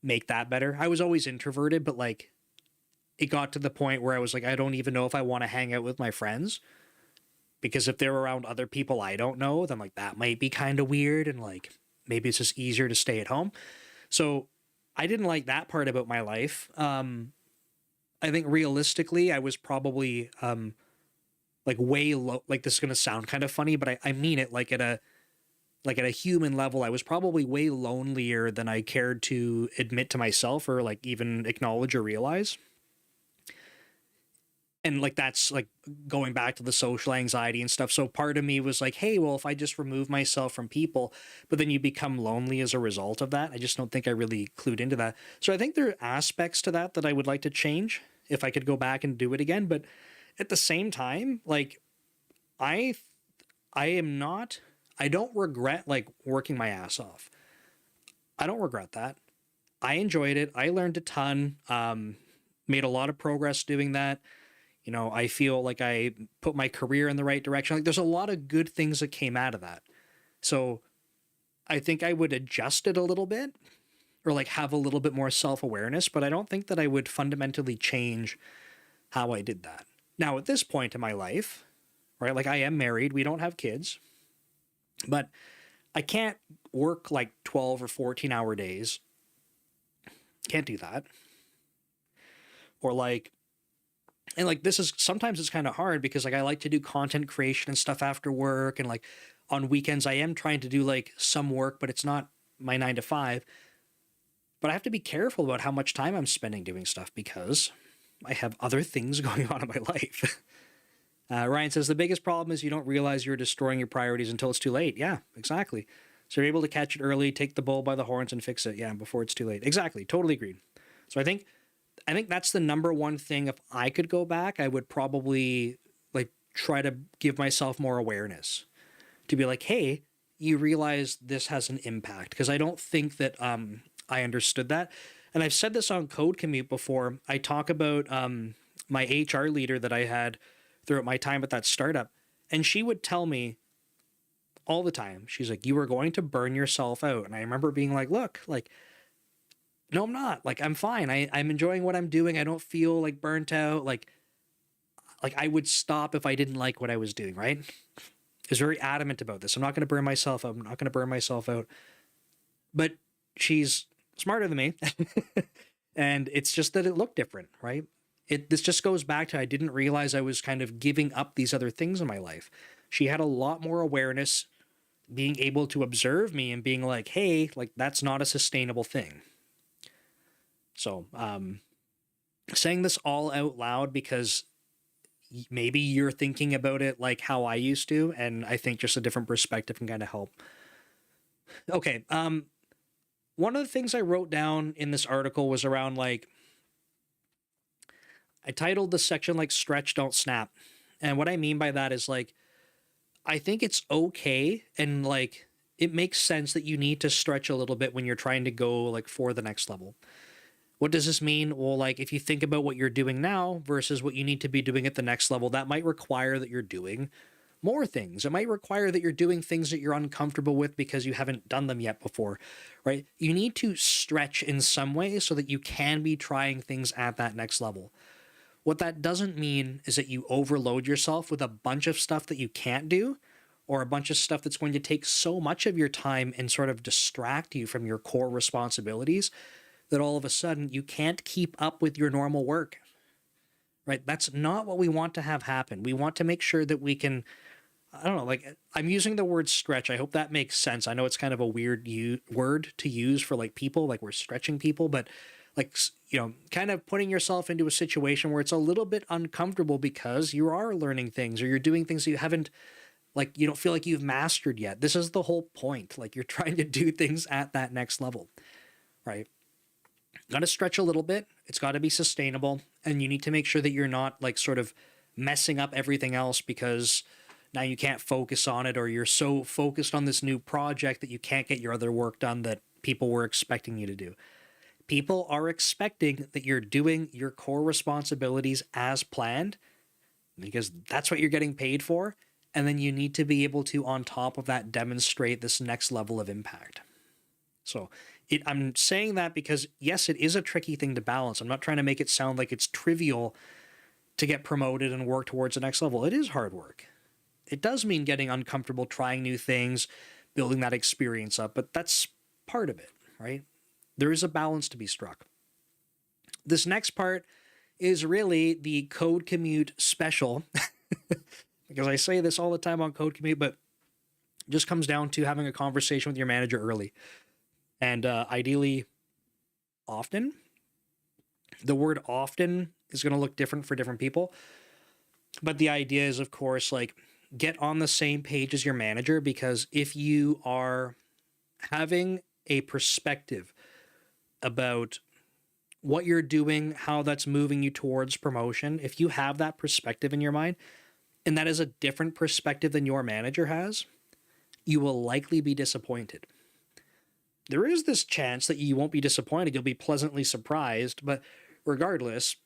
make that better. I was always introverted, but like it got to the point where I was like, I don't even know if I want to hang out with my friends, because if they're around other people I don't know, then like that might be kind of weird, and like maybe it's just easier to stay at home. So I didn't like that part about my life. I think realistically, I was probably like way low. Like, this is gonna sound kind of funny, but I mean it. Like at a human level, I was probably way lonelier than I cared to admit to myself, or like even acknowledge or realize. And like that's like going back to the social anxiety and stuff. So part of me was like, hey, well, if I just remove myself from people, but then you become lonely as a result of that. I just don't think I really clued into that. So I think there are aspects to that that I would like to change if I could go back and do it again. But at the same time, like I am not, I don't regret like working my ass off. I don't regret that. I enjoyed it. I learned a ton. Made a lot of progress doing that. I feel like I put my career in the right direction. Like, there's a lot of good things that came out of that. So I think I would adjust it a little bit, or like have a little bit more self-awareness, but I don't think that I would fundamentally change how I did that. Now, at this point in my life, right, like I am married, we don't have kids, but I can't work like 12 or 14-hour days. Can't do that. Or like, and like this is sometimes it's kind of hard, because like I like to do content creation and stuff after work, and like on weekends I am trying to do like some work, but it's not my 9 to 5. But I have to be careful about how much time I'm spending doing stuff, because I have other things going on in my life. Ryan says the biggest problem is you don't realize you're destroying your priorities until it's too late. Yeah, exactly. So you're able to catch it early, take the bull by the horns, and fix it. Yeah, before it's too late. Exactly. Totally agreed. So I think that's the number one thing. If I could go back, I would probably like try to give myself more awareness, to be like, hey, you realize this has an impact, because I don't think that I understood that. And I've said this on Code Commute before. I talk about my HR leader that I had throughout my time at that startup, and she would tell me all the time, she's like, you are going to burn yourself out. And I remember being like, look, like, no, I'm not. Like, I'm fine. I'm enjoying what I'm doing. I don't feel like burnt out. Like I would stop if I didn't like what I was doing, right? I was very adamant about this. I'm not going to burn myself out. I'm not going to burn myself out. But she's smarter than me. And it's just that it looked different, right? This just goes back to, I didn't realize I was kind of giving up these other things in my life. She had a lot more awareness, being able to observe me and being like, hey, like that's not a sustainable thing. So, saying this all out loud because maybe you're thinking about it like how I used to, and I think just a different perspective can kind of help. Okay, one of the things I wrote down in this article was around like, I titled the section like stretch, don't snap. And what I mean by that is like, I think it's okay, and like it makes sense that you need to stretch a little bit when you're trying to go like for the next level. What does this mean? Well, like if you think about what you're doing now versus what you need to be doing at the next level, that might require that you're doing more things. It might require that you're doing things that you're uncomfortable with because you haven't done them yet before, right? You need to stretch in some way so that you can be trying things at that next level. What that doesn't mean is that you overload yourself with a bunch of stuff that you can't do, or a bunch of stuff that's going to take so much of your time and sort of distract you from your core responsibilities that all of a sudden you can't keep up with your normal work, right? That's not what we want to have happen. We want to make sure that we can, I don't know, like I'm using the word stretch. I hope that makes sense. I know it's kind of a weird word to use for like people, like we're stretching people, but like, you know, kind of putting yourself into a situation where it's a little bit uncomfortable because you are learning things or you're doing things that you haven't, like, you don't feel like you've mastered yet. This is the whole point. Like you're trying to do things at that next level, right? Got to stretch a little bit. It's got to be sustainable. And you need to make sure that you're not like sort of messing up everything else because now you can't focus on it, or you're so focused on this new project that you can't get your other work done that people were expecting you to do. People are expecting that you're doing your core responsibilities as planned because that's what you're getting paid for. And then you need to be able to, on top of that, demonstrate this next level of impact. So I'm saying that because, yes, it is a tricky thing to balance. I'm not trying to make it sound like it's trivial to get promoted and work towards the next level. It is hard work. It does mean getting uncomfortable, trying new things, building that experience up, but that's part of it, right? There is a balance to be struck. This next part is really the Code Commute special, because I say this all the time on Code Commute, but it just comes down to having a conversation with your manager early. And ideally, often. The word often is going to look different for different people. But the idea is, of course, like get on the same page as your manager, because if you are having a perspective about what you're doing, how that's moving you towards promotion, if you have that perspective in your mind, and that is a different perspective than your manager has, you will likely be disappointed. There is this chance that you won't be disappointed, you'll be pleasantly surprised, but regardless,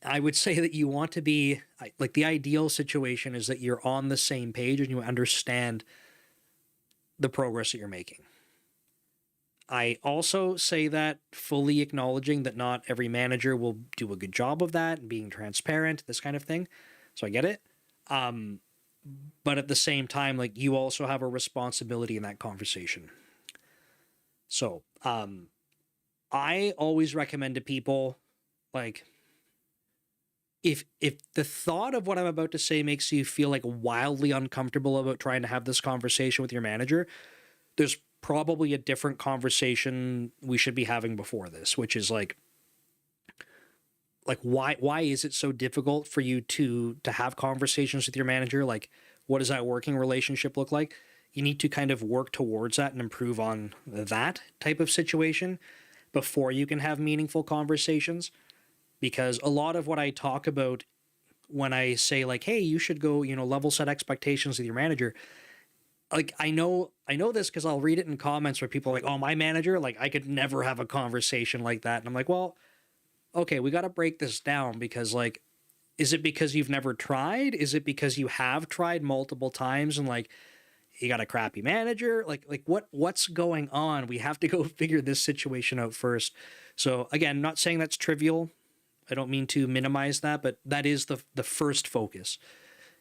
I would say that you want to be, like the ideal situation is that you're on the same page and you understand the progress that you're making. I also say that fully acknowledging that not every manager will do a good job of that and being transparent, this kind of thing. So I get it. But at the same time, like you also have a responsibility in that conversation. So I always recommend to people, like, if the thought of what I'm about to say makes you feel like wildly uncomfortable about trying to have this conversation with your manager, there's probably a different conversation we should be having before this, which is like why is it so difficult for you to have conversations with your manager? Like, what does that working relationship look like? You need to kind of work towards that and improve on that type of situation before you can have meaningful conversations. Because a lot of what I talk about when I say like, hey, you should go, level set expectations with your manager. Like, I know this because I'll read it in comments where people are like, oh, my manager, like I could never have a conversation like that. And I'm like, well, okay, we got to break this down, because like, is it because you've never tried? Is it because you have tried multiple times and like, you got a crappy manager? Like what's going on? We have to go figure this situation out first. So again, not saying that's trivial. I don't mean to minimize that, but that is the first focus.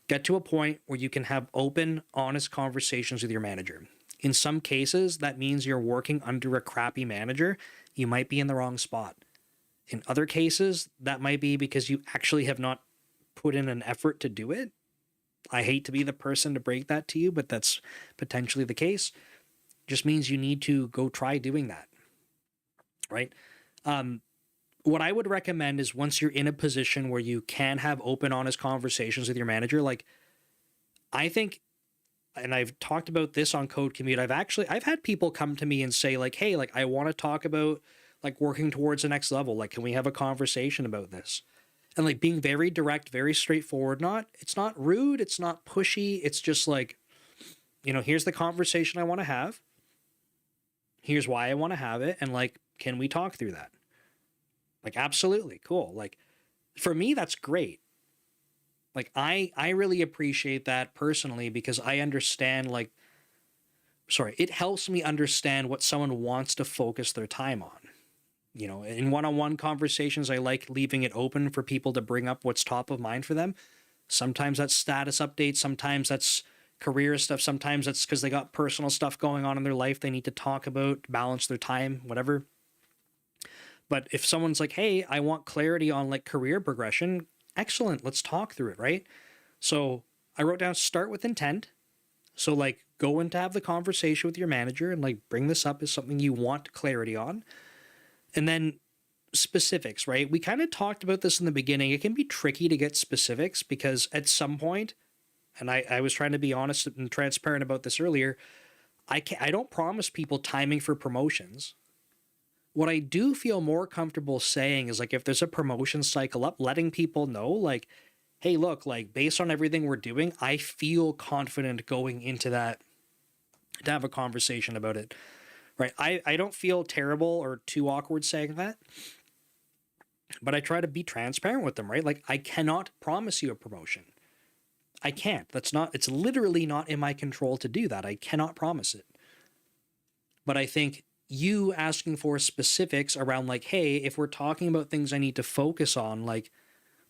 Get to a point where you can have open, honest conversations with your manager. In some cases, that means you're working under a crappy manager. You might be in the wrong spot. In other cases, that might be because you actually have not put in an effort to do it. I hate to be the person to break that to you, but that's potentially the case. Just means you need to go try doing that, right? What I would recommend is, once you're in a position where you can have open, honest conversations with your manager, like I think, and I've talked about this on Code Commute, I've had people come to me and say like, hey, like I want to talk about like working towards the next level. Like, can we have a conversation about this? And like being very direct, very straightforward, it's not rude, it's not pushy. It's just like, here's the conversation I want to have. Here's why I want to have it. And like, can we talk through that? Like, absolutely. Cool. Like, for me, that's great. Like, I really appreciate that personally, because I understand, it helps me understand what someone wants to focus their time on. In one-on-one conversations, I like leaving it open for people to bring up what's top of mind for them. Sometimes that's status updates. Sometimes that's, career stuff, sometimes it's because they got personal stuff going on in their life they need to talk about, balance their time, whatever. But if someone's like, hey, I want clarity on like career progression, excellent, let's talk through it, right? So I wrote down start with intent. So like go in to have the conversation with your manager and like bring this up as something you want clarity on. And then specifics, right? We kind of talked about this in the beginning. It can be tricky to get specifics because at some point, and I was trying to be honest and transparent about this earlier, I don't promise people timing for promotions. What I do feel more comfortable saying is like if there's a promotion cycle up, letting people know like, hey, look, like based on everything we're doing, I feel confident going into that to have a conversation about it. Right. I don't feel terrible or too awkward saying that, but I try to be transparent with them, right? Like I cannot promise you a promotion. I can't. It's literally not in my control to do that. I cannot promise it. But I think you asking for specifics around like, hey, if we're talking about things I need to focus on, like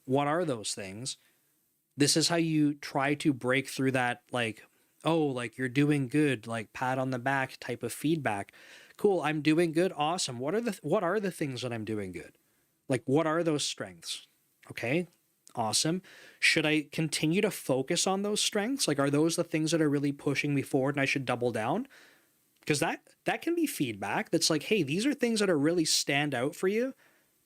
what are those things? This is how you try to break through that, like, oh, like you're doing good, like pat on the back type of feedback. Cool, I'm doing good. Awesome. What are the things that I'm doing good? Like what are those strengths? Okay. Awesome. Should I continue to focus on those strengths? Like are those the things that are really pushing me forward and I should double down? Because that can be feedback that's like, hey, these are things that are really stand out for you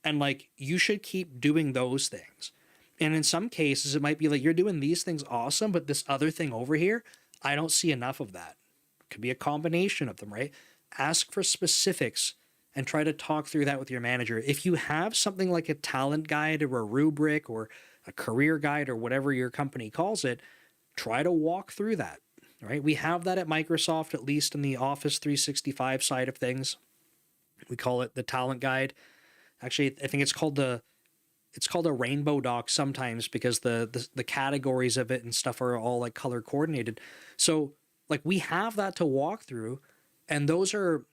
and like you should keep doing those things. And in some cases it might be like you're doing these things awesome, but this other thing over here, I don't see enough of that. It could be a combination of them, right? Ask for specifics and try to talk through that with your manager. If you have something like a talent guide or a rubric or a career guide or whatever your company calls it, try to walk through that, right? We have that at Microsoft, at least in the Office 365 side of things. We call it the talent guide. Actually, I think it's called a rainbow doc sometimes because the categories of it and stuff are all like color coordinated. So like we have that to walk through, and those are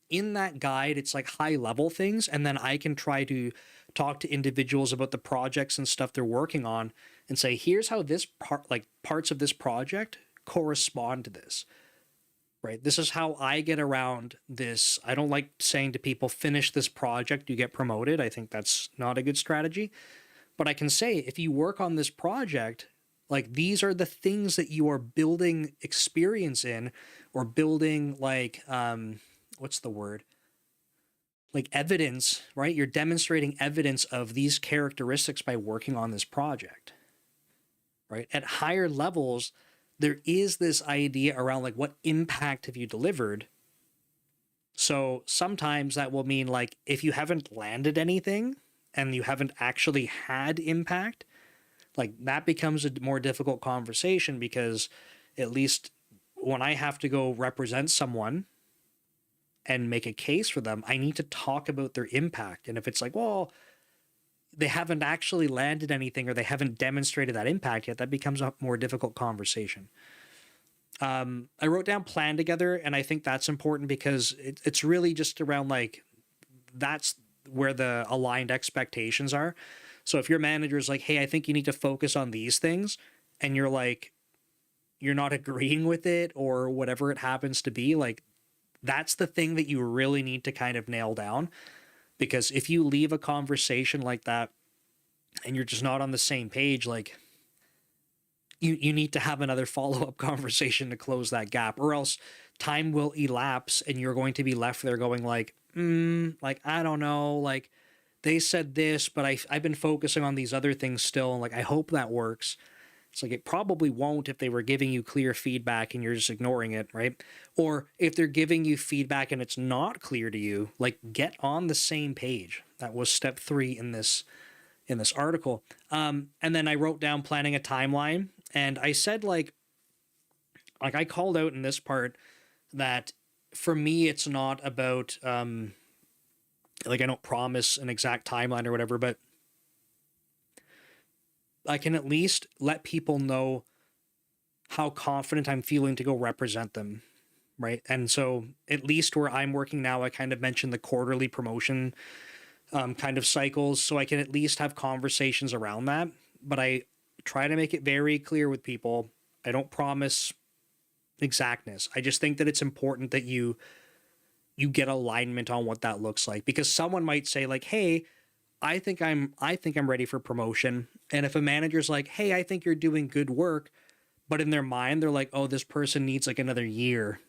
in that guide. It's like high level things, and then I can try to talk to individuals about the projects and stuff they're working on and say, here's how this parts of this project correspond to this. Right? This is how I get around this. I don't like saying to people, finish this project, you get promoted. I think that's not a good strategy. But I can say, if you work on this project, like these are the things that you are building experience in, or building like, what's the word? Like evidence, right? You're demonstrating evidence of these characteristics by working on this project, right? At higher levels, there is this idea around like what impact have you delivered. So sometimes that will mean like if you haven't landed anything and you haven't actually had impact, like that becomes a more difficult conversation, because at least when I have to go represent someone and make a case for them, I need to talk about their impact. And if it's like, well, they haven't actually landed anything or they haven't demonstrated that impact yet, that becomes a more difficult conversation. I wrote down plan together, and I think that's important because it's really just around like, that's where the aligned expectations are. So if your manager is like, hey, I think you need to focus on these things, and you're like, you're not agreeing with it or whatever it happens to be, like that's the thing that you really need to kind of nail down. Because if you leave a conversation like that and you're just not on the same page, like you need to have another follow-up conversation to close that gap, or else time will elapse and you're going to be left there going like, like, I don't know, like they said this, but I've been focusing on these other things still. And like, I hope that works. It's like, it probably won't if they were giving you clear feedback and you're just ignoring it, right? Or if they're giving you feedback and it's not clear to you, like get on the same page. That was step 3 in this article. And then I wrote down planning a timeline, and I said like I called out in this part that for me, it's not about, like I don't promise an exact timeline or whatever, but I can at least let people know how confident I'm feeling to go represent them, right? And so at least where I'm working now, I kind of mentioned the quarterly promotion kind of cycles, so I can at least have conversations around that. But I try to make it very clear with people. I don't promise exactness. I just think that it's important that you get alignment on what that looks like, because someone might say like, "Hey, I think I'm ready for promotion." And if a manager's like, "Hey, I think you're doing good work," but in their mind they're like, "Oh, this person needs like another year."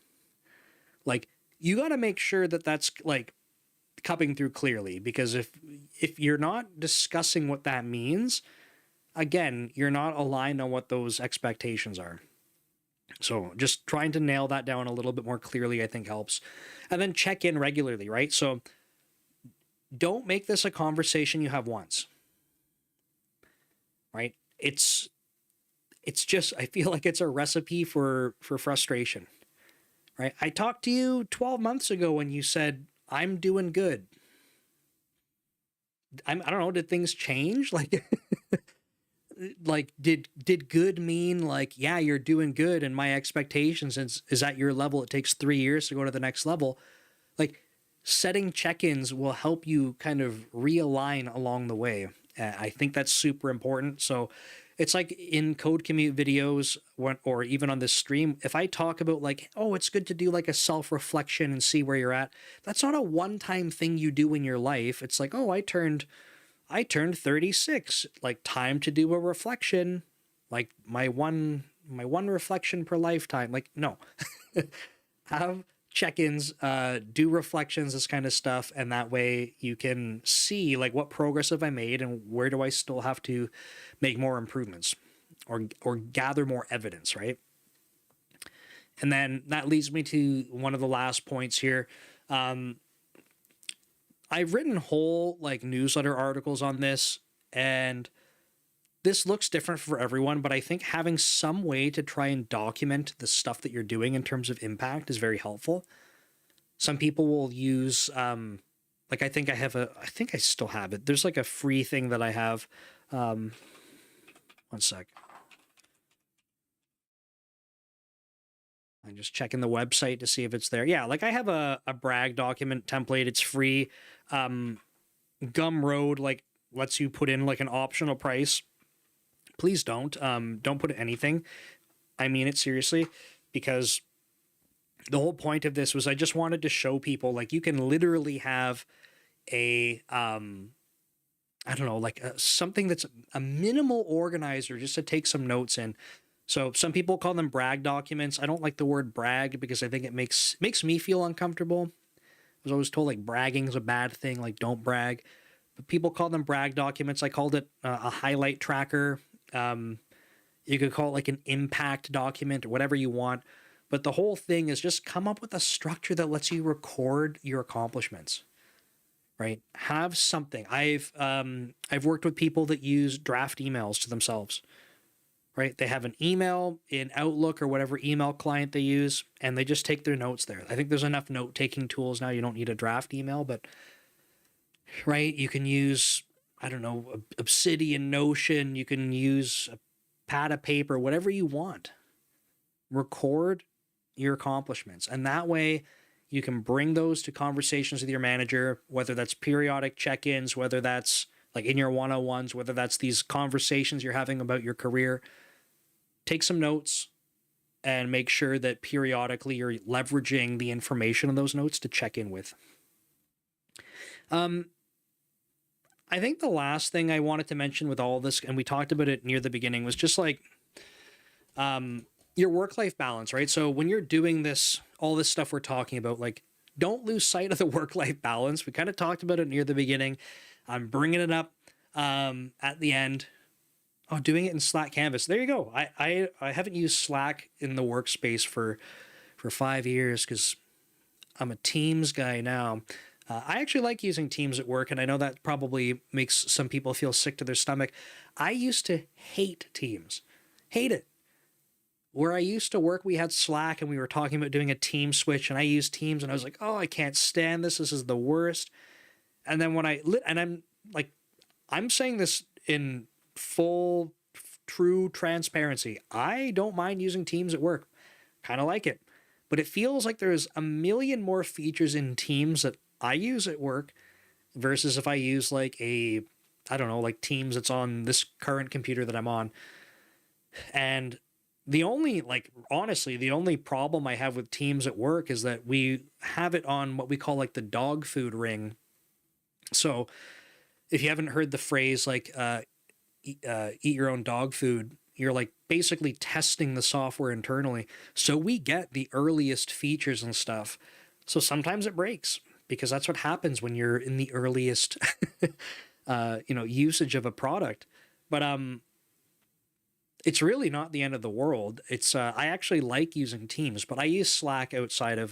Like, you got to make sure that that's like coming through clearly, because if you're not discussing what that means, again, you're not aligned on what those expectations are. So just trying to nail that down a little bit more clearly, I think, helps. And then check in regularly, right? So don't make this a conversation you have once, right? It's just, I feel like it's a recipe for frustration, right? I talked to you 12 months ago when you said, "I'm doing good." I don't know, did things change? Like, like did good mean like, yeah, you're doing good and my expectations is at your level, it takes 3 years to go to the next level? Like, setting check-ins will help you kind of realign along the way. I think that's super important. So it's like in code commute videos, or even on this stream, if I talk about like, oh, it's good to do like a self-reflection and see where you're at, that's not a one-time thing you do in your life. It's like, oh, I turned 36, like time to do a reflection, like my one reflection per lifetime. Like, no. Have check-ins, do reflections, this kind of stuff, and that way you can see like what progress have I made and where do I still have to make more improvements, or gather more evidence, right? And then that leads me to one of the last points here. Um, I've written whole like newsletter articles on this, and this looks different for everyone, but I think having some way to try and document the stuff that you're doing in terms of impact is very helpful. Some people will use, like, I think I still have it. There's like a free thing that I have. Um, One sec. I'm just checking the website to see if it's there. Yeah, like I have a brag document template. It's free. Gumroad like lets you put in like an optional price. Please don't put anything. I mean it seriously, because the whole point of this was I just wanted to show people like you can literally have a I don't know, like something that's a minimal organizer just to take some notes in. So some people call them brag documents. I don't like the word brag because I think it makes me feel uncomfortable. I was always told like bragging is a bad thing, like don't brag. But people call them brag documents. I called it a highlight tracker. You could call it like an impact document or whatever you want. But the whole thing is just come up with a structure that lets you record your accomplishments, right? Have something. I've worked with people that use draft emails to themselves, right? They have an email in Outlook or whatever email client they use, and they just take their notes there. I think there's enough note-taking tools now. You don't need a draft email, but right, you can use, I don't know, Obsidian, Notion. You can use a pad of paper, whatever you want. Record your accomplishments, and that way you can bring those to conversations with your manager, whether that's periodic check-ins, whether that's like in your one-on-ones, whether that's these conversations you're having about your career. Take some notes and make sure that periodically you're leveraging the information in those notes to check in with. I think the last thing I wanted to mention with all this, and we talked about it near the beginning, was just like your work-life balance, right? So when you're doing this, all this stuff we're talking about, like, don't lose sight of the work-life balance. We kind of talked about it near the beginning. I'm bringing it up at the end. Oh, doing it in Slack Canvas. There you go. I haven't used Slack in the workspace for 5 years because I'm a Teams guy now. I actually like using Teams at work, and I know that probably makes some people feel sick to their stomach. I used to hate Teams. Hate it. Where I used to work, we had Slack, and we were talking about doing a team switch, and I used Teams, and I was like, oh, I can't stand this. This is the worst. And then when I'm like, I'm saying this in full, true transparency. I don't mind using Teams at work. Kind of like it. But it feels like there's a million more features in Teams that I use at work versus if I use like I don't know, like Teams that's on this current computer that I'm on. And The only, like, honestly, the only problem I have with Teams at work is that we have it on what we call like the dog food ring. So if you haven't heard the phrase like eat your own dog food, you're like basically testing the software internally. So we get the earliest features and stuff. So sometimes it breaks because that's what happens when you're in the earliest usage of a product. But it's really not the end of the world. It's I actually like using Teams, but I use Slack outside of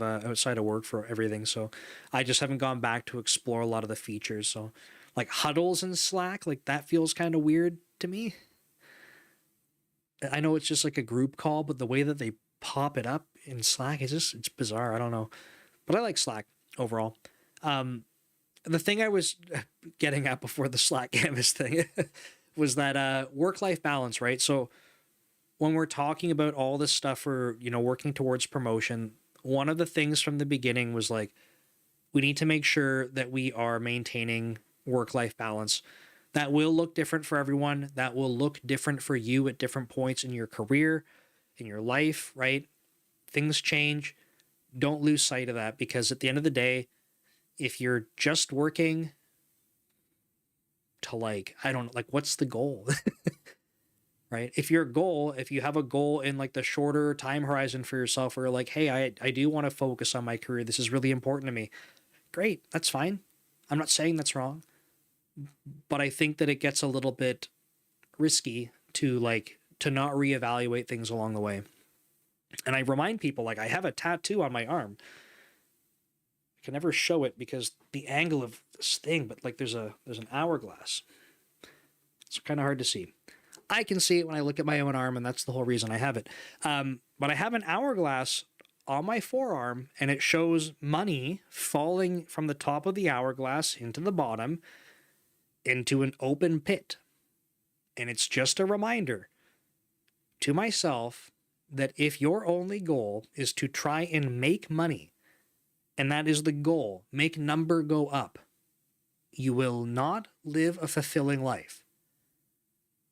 work for everything. So I just haven't gone back to explore a lot of the features. So like huddles in Slack, like that feels kind of weird to me. I know it's just like a group call, but the way that they pop it up in Slack is just, it's bizarre. I don't know, but I like Slack overall. The thing I was getting at before the Slack canvas thing was that work-life balance, right? So when we're talking about all this stuff for, working towards promotion, one of the things from the beginning was like, we need to make sure that we are maintaining work-life balance. That will look different for everyone. That will look different for you at different points in your career, in your life, right? Things change. Don't lose sight of that, because at the end of the day, if you're just working to what's the goal? Right? If you have a goal in like the shorter time horizon for yourself, where you're like, hey, I do want to focus on my career. This is really important to me. Great. That's fine. I'm not saying that's wrong, but I think that it gets a little bit risky to not reevaluate things along the way. And I remind people, like, I have a tattoo on my arm. I can never show it because the angle of this thing, but like there's an hourglass. It's kind of hard to see. I can see it when I look at my own arm, and that's the whole reason I have it. But I have an hourglass on my forearm, and it shows money falling from the top of the hourglass into the bottom, into an open pit. And it's just a reminder to myself that if your only goal is to try and make money, and that is the goal, make number go up, you will not live a fulfilling life.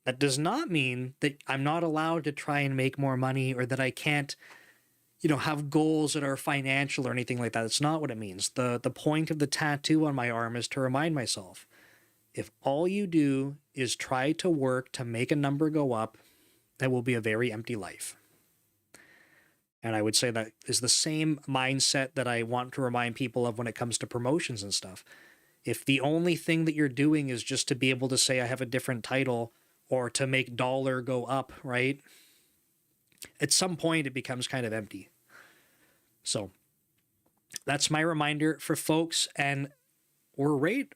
That does not mean that I'm not allowed to try and make more money, or that I can't, have goals that are financial or anything like that. It's not what it means. The point of the tattoo on my arm is to remind myself, if all you do is try to work to make a number go up, that will be a very empty life. And I would say that is the same mindset that I want to remind people of when it comes to promotions and stuff. If the only thing that you're doing is just to be able to say I have a different title, or to make dollar go up, right? At some point, it becomes kind of empty. So that's my reminder for folks, and we're right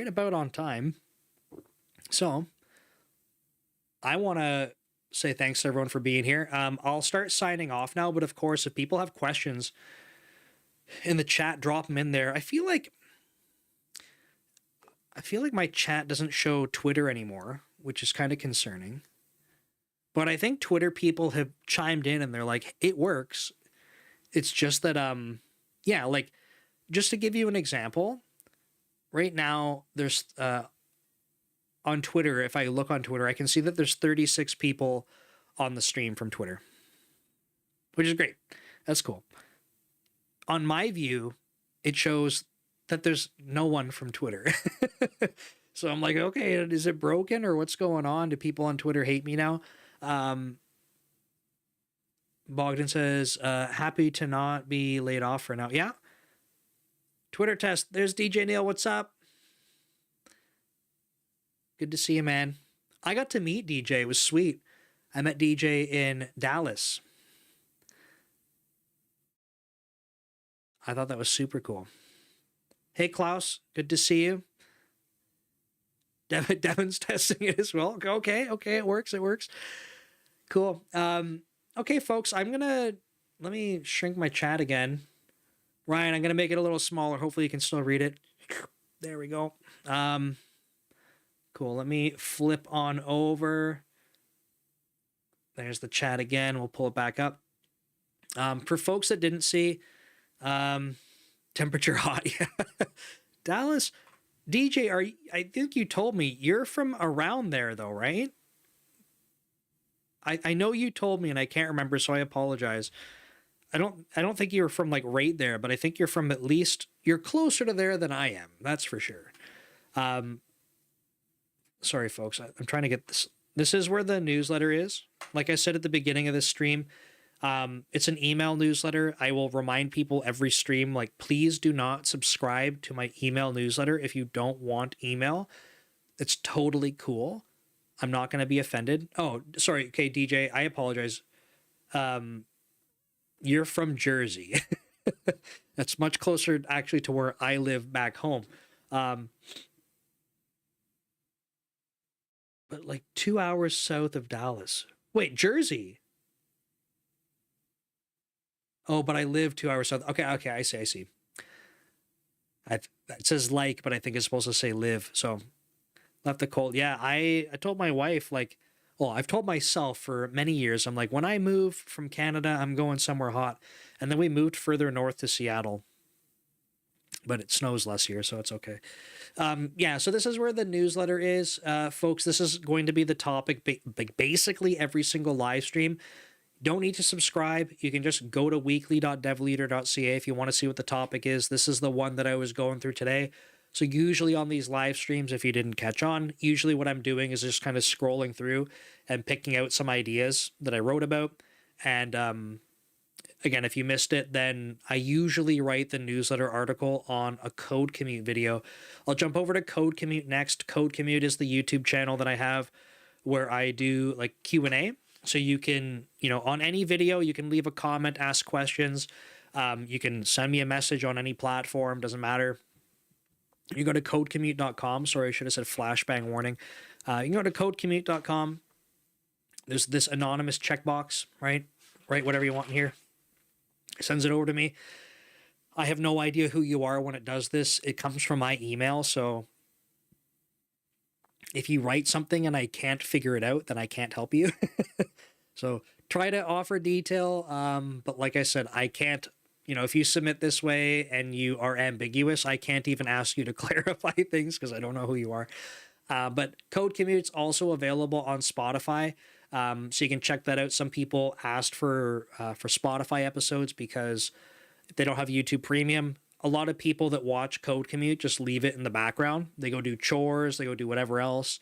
about on time. So I want to say thanks to everyone for being here. I'll start signing off now, but of course, if people have questions in the chat, drop them in there. I feel like my chat doesn't show Twitter anymore, which is kind of concerning. But I think Twitter people have chimed in, and they're like, it works. It's just that, just to give you an example, right now there's, on Twitter, if I look on Twitter, I can see that there's 36 people on the stream from Twitter, which is great. That's cool. On my view, it shows that there's no one from Twitter. So I'm like, okay, is it broken, or what's going on? Do people on Twitter hate me now? Bogdan says, happy to not be laid off for now. Yeah. Twitter test. There's DJ Neil. What's up? Good to see you, man. I got to meet DJ. It was sweet. I met DJ in Dallas. I thought that was super cool. Hey, Klaus. Good to see you. Devin's testing it as well. Okay, it works. Cool. Okay, folks, let me shrink my chat again. Ryan, I'm going to make it a little smaller. Hopefully you can still read it. There we go. Cool. Let me flip on over. There's the chat again. We'll pull it back up. For folks that didn't see, temperature hot. Dallas, DJ, I think you told me you're from around there though, right? I know you told me and I can't remember, so I apologize. I don't think you're from like right there, but I think you're from, at least you're closer to there than I am. That's for sure. Um, Sorry, folks. I'm trying to get this. This is where the newsletter is. Like I said at the beginning of this stream, it's an email newsletter. I will remind people every stream, like, please do not subscribe to my email newsletter if you don't want email. It's totally cool. I'm not going to be offended. Oh, sorry. Okay, DJ, I apologize. You're from Jersey. That's much closer actually to where I live back home. But like 2 hours south of Dallas. Wait, Jersey. Oh, but I live 2 hours south. Okay, okay, I see, I see. It says like, but I think it's supposed to say live. So left the cold. Yeah, I told my wife, like, well, I've told myself for many years, I'm like, when I move from Canada, I'm going somewhere hot. And then we moved further north to Seattle. But it snows less here, so it's okay. Yeah, so this is where the newsletter is. Folks, this is going to be the topic, basically every single live stream. Don't need to subscribe. You can just go to weekly.devleader.ca if you want to see what the topic is. This is the one that I was going through today. So usually on these live streams, if you didn't catch on, usually what I'm doing is just kind of scrolling through and picking out some ideas that I wrote about. And again, if you missed it, then I usually write the newsletter article on a Code Commute video. I'll jump over to Code Commute next. Code Commute is the YouTube channel that I have where I do like Q&A. So you can, on any video, you can leave a comment, ask questions. You can send me a message on any platform, doesn't matter. You go to codecommute.com. Sorry, I should have said flashbang warning. You can go to codecommute.com. There's this anonymous checkbox, right? Write whatever you want in here. It sends it over to me. I have no idea who you are when it does this. It comes from my email, so if you write something and I can't figure it out, then I can't help you. So try to offer detail, but like I said, I can't, if you submit this way and you are ambiguous, I can't even ask you to clarify things because I don't know who you are. But Code Commute's also available on Spotify, so you can check that out. Some people asked for Spotify episodes because if they don't have YouTube Premium. A lot of people that watch Code Commute just leave it in the background. They go do chores, they go do whatever else.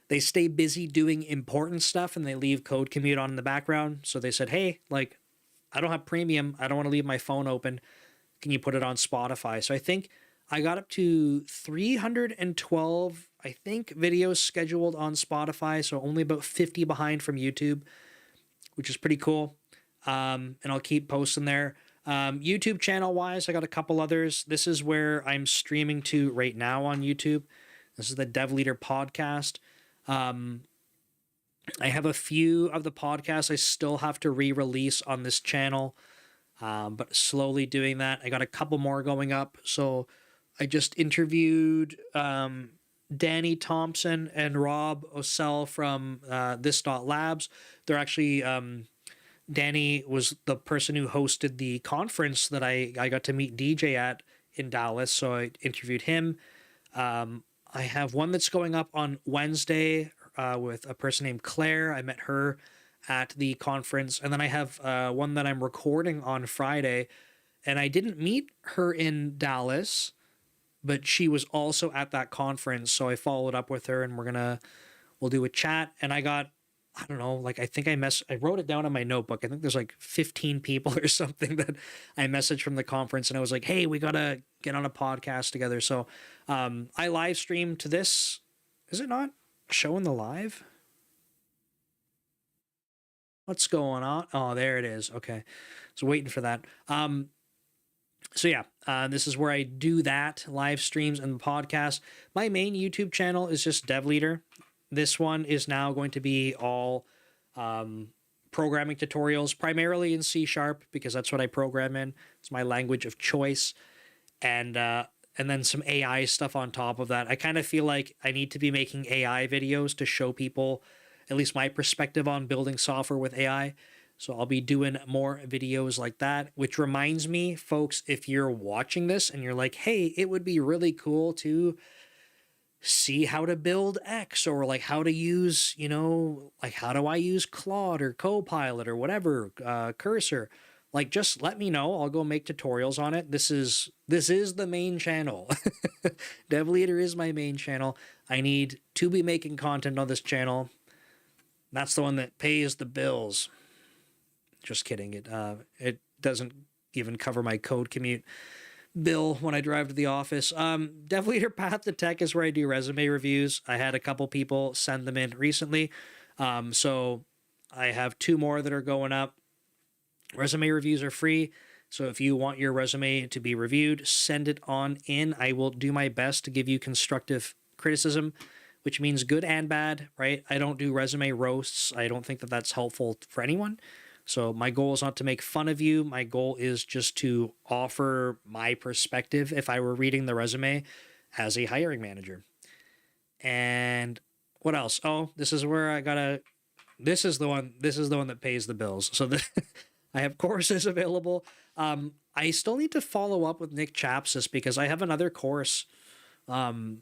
They stay busy doing important stuff and they leave Code Commute on in the background. So they said, hey, like, I don't have premium. I don't want to leave my phone open. Can you put it on Spotify? So I think I got up to 312, I think, videos scheduled on Spotify. So only about 50 behind from YouTube, which is pretty cool. And I'll keep posting there. YouTube channel wise, I got a couple others. This is where I'm streaming to right now on YouTube. This is the Dev Leader podcast. I have a few of the podcasts I still have to re-release on this channel, but slowly doing that. I got a couple more going up. So I just interviewed Danny Thompson and Rob Osell from this.labs. They're actually... Danny was the person who hosted the conference that I got to meet DJ at in Dallas, so I interviewed him. I have one that's going up on Wednesday with a person named Claire. I met her at the conference. And then I have one that I'm recording on Friday, and I didn't meet her in Dallas, but she was also at that conference, so I followed up with her, and we'll do a chat. And I got, I don't know, like, I think I wrote it down in my notebook. I think there's like 15 people or something that I messaged from the conference, and I was like, hey, we got to get on a podcast together. So I live stream to this. Is it not showing the live? What's going on? Oh, there it is. Okay. So waiting for that. So yeah, this is where I do that, live streams and the podcast. My main YouTube channel is just Dev Leader. This one is now going to be all programming tutorials, primarily in C# because that's what I program in. It's my language of choice, and then some AI stuff on top of that. I kind of feel like I need to be making AI videos to show people at least my perspective on building software with AI. So I'll be doing more videos like that, which reminds me, folks, if you're watching this and you're like, hey, it would be really cool to see how to build X, or like how to use, like how do I use Claude or Copilot or whatever, Cursor, like just let me know. I'll go make tutorials on it. This is the main channel. Dev Leader is my main channel. I need to be making content on this channel. That's the one that pays the bills. Just kidding. It doesn't even cover my code commute bill when I drive to the office. Dev Leader Path to Tech is where I do resume reviews. I had a couple people send them in recently. So I have 2 more that are going up. Resume reviews are free. So if you want your resume to be reviewed, send it on in. I will do my best to give you constructive criticism, which means good and bad, right? I don't do resume roasts. I don't think that that's helpful for anyone. So my goal is not to make fun of you. My goal is just to offer my perspective if I were reading the resume as a hiring manager. And what else? Oh, this is where this is the one that pays the bills. So I have courses available. I still need to follow up with Nick Chapsis because I have another course that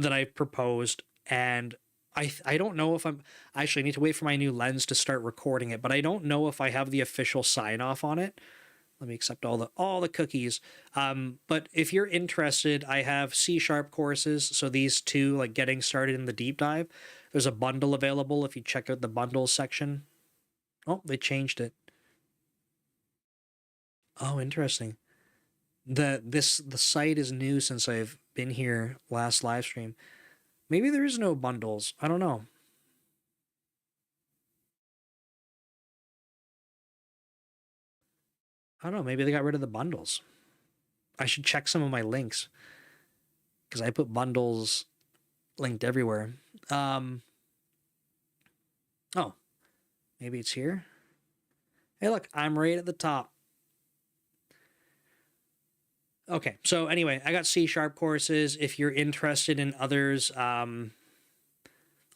I've proposed, and I don't know if I actually need to wait for my new lens to start recording it, but I don't know if I have the official sign off on it. Let me accept all the cookies. But if you're interested, I have C# courses. So these 2, like getting started in the deep dive, there's a bundle available if you check out the bundles section. Oh, they changed it. Oh, interesting. The site is new since I've been here last live stream. Maybe there is no bundles. I don't know. I don't know. Maybe they got rid of the bundles. I should check some of my links because I put bundles linked everywhere. Oh, maybe it's here. Hey, look, I'm right at the top. Okay, so anyway, I got C# courses. If you're interested in others, I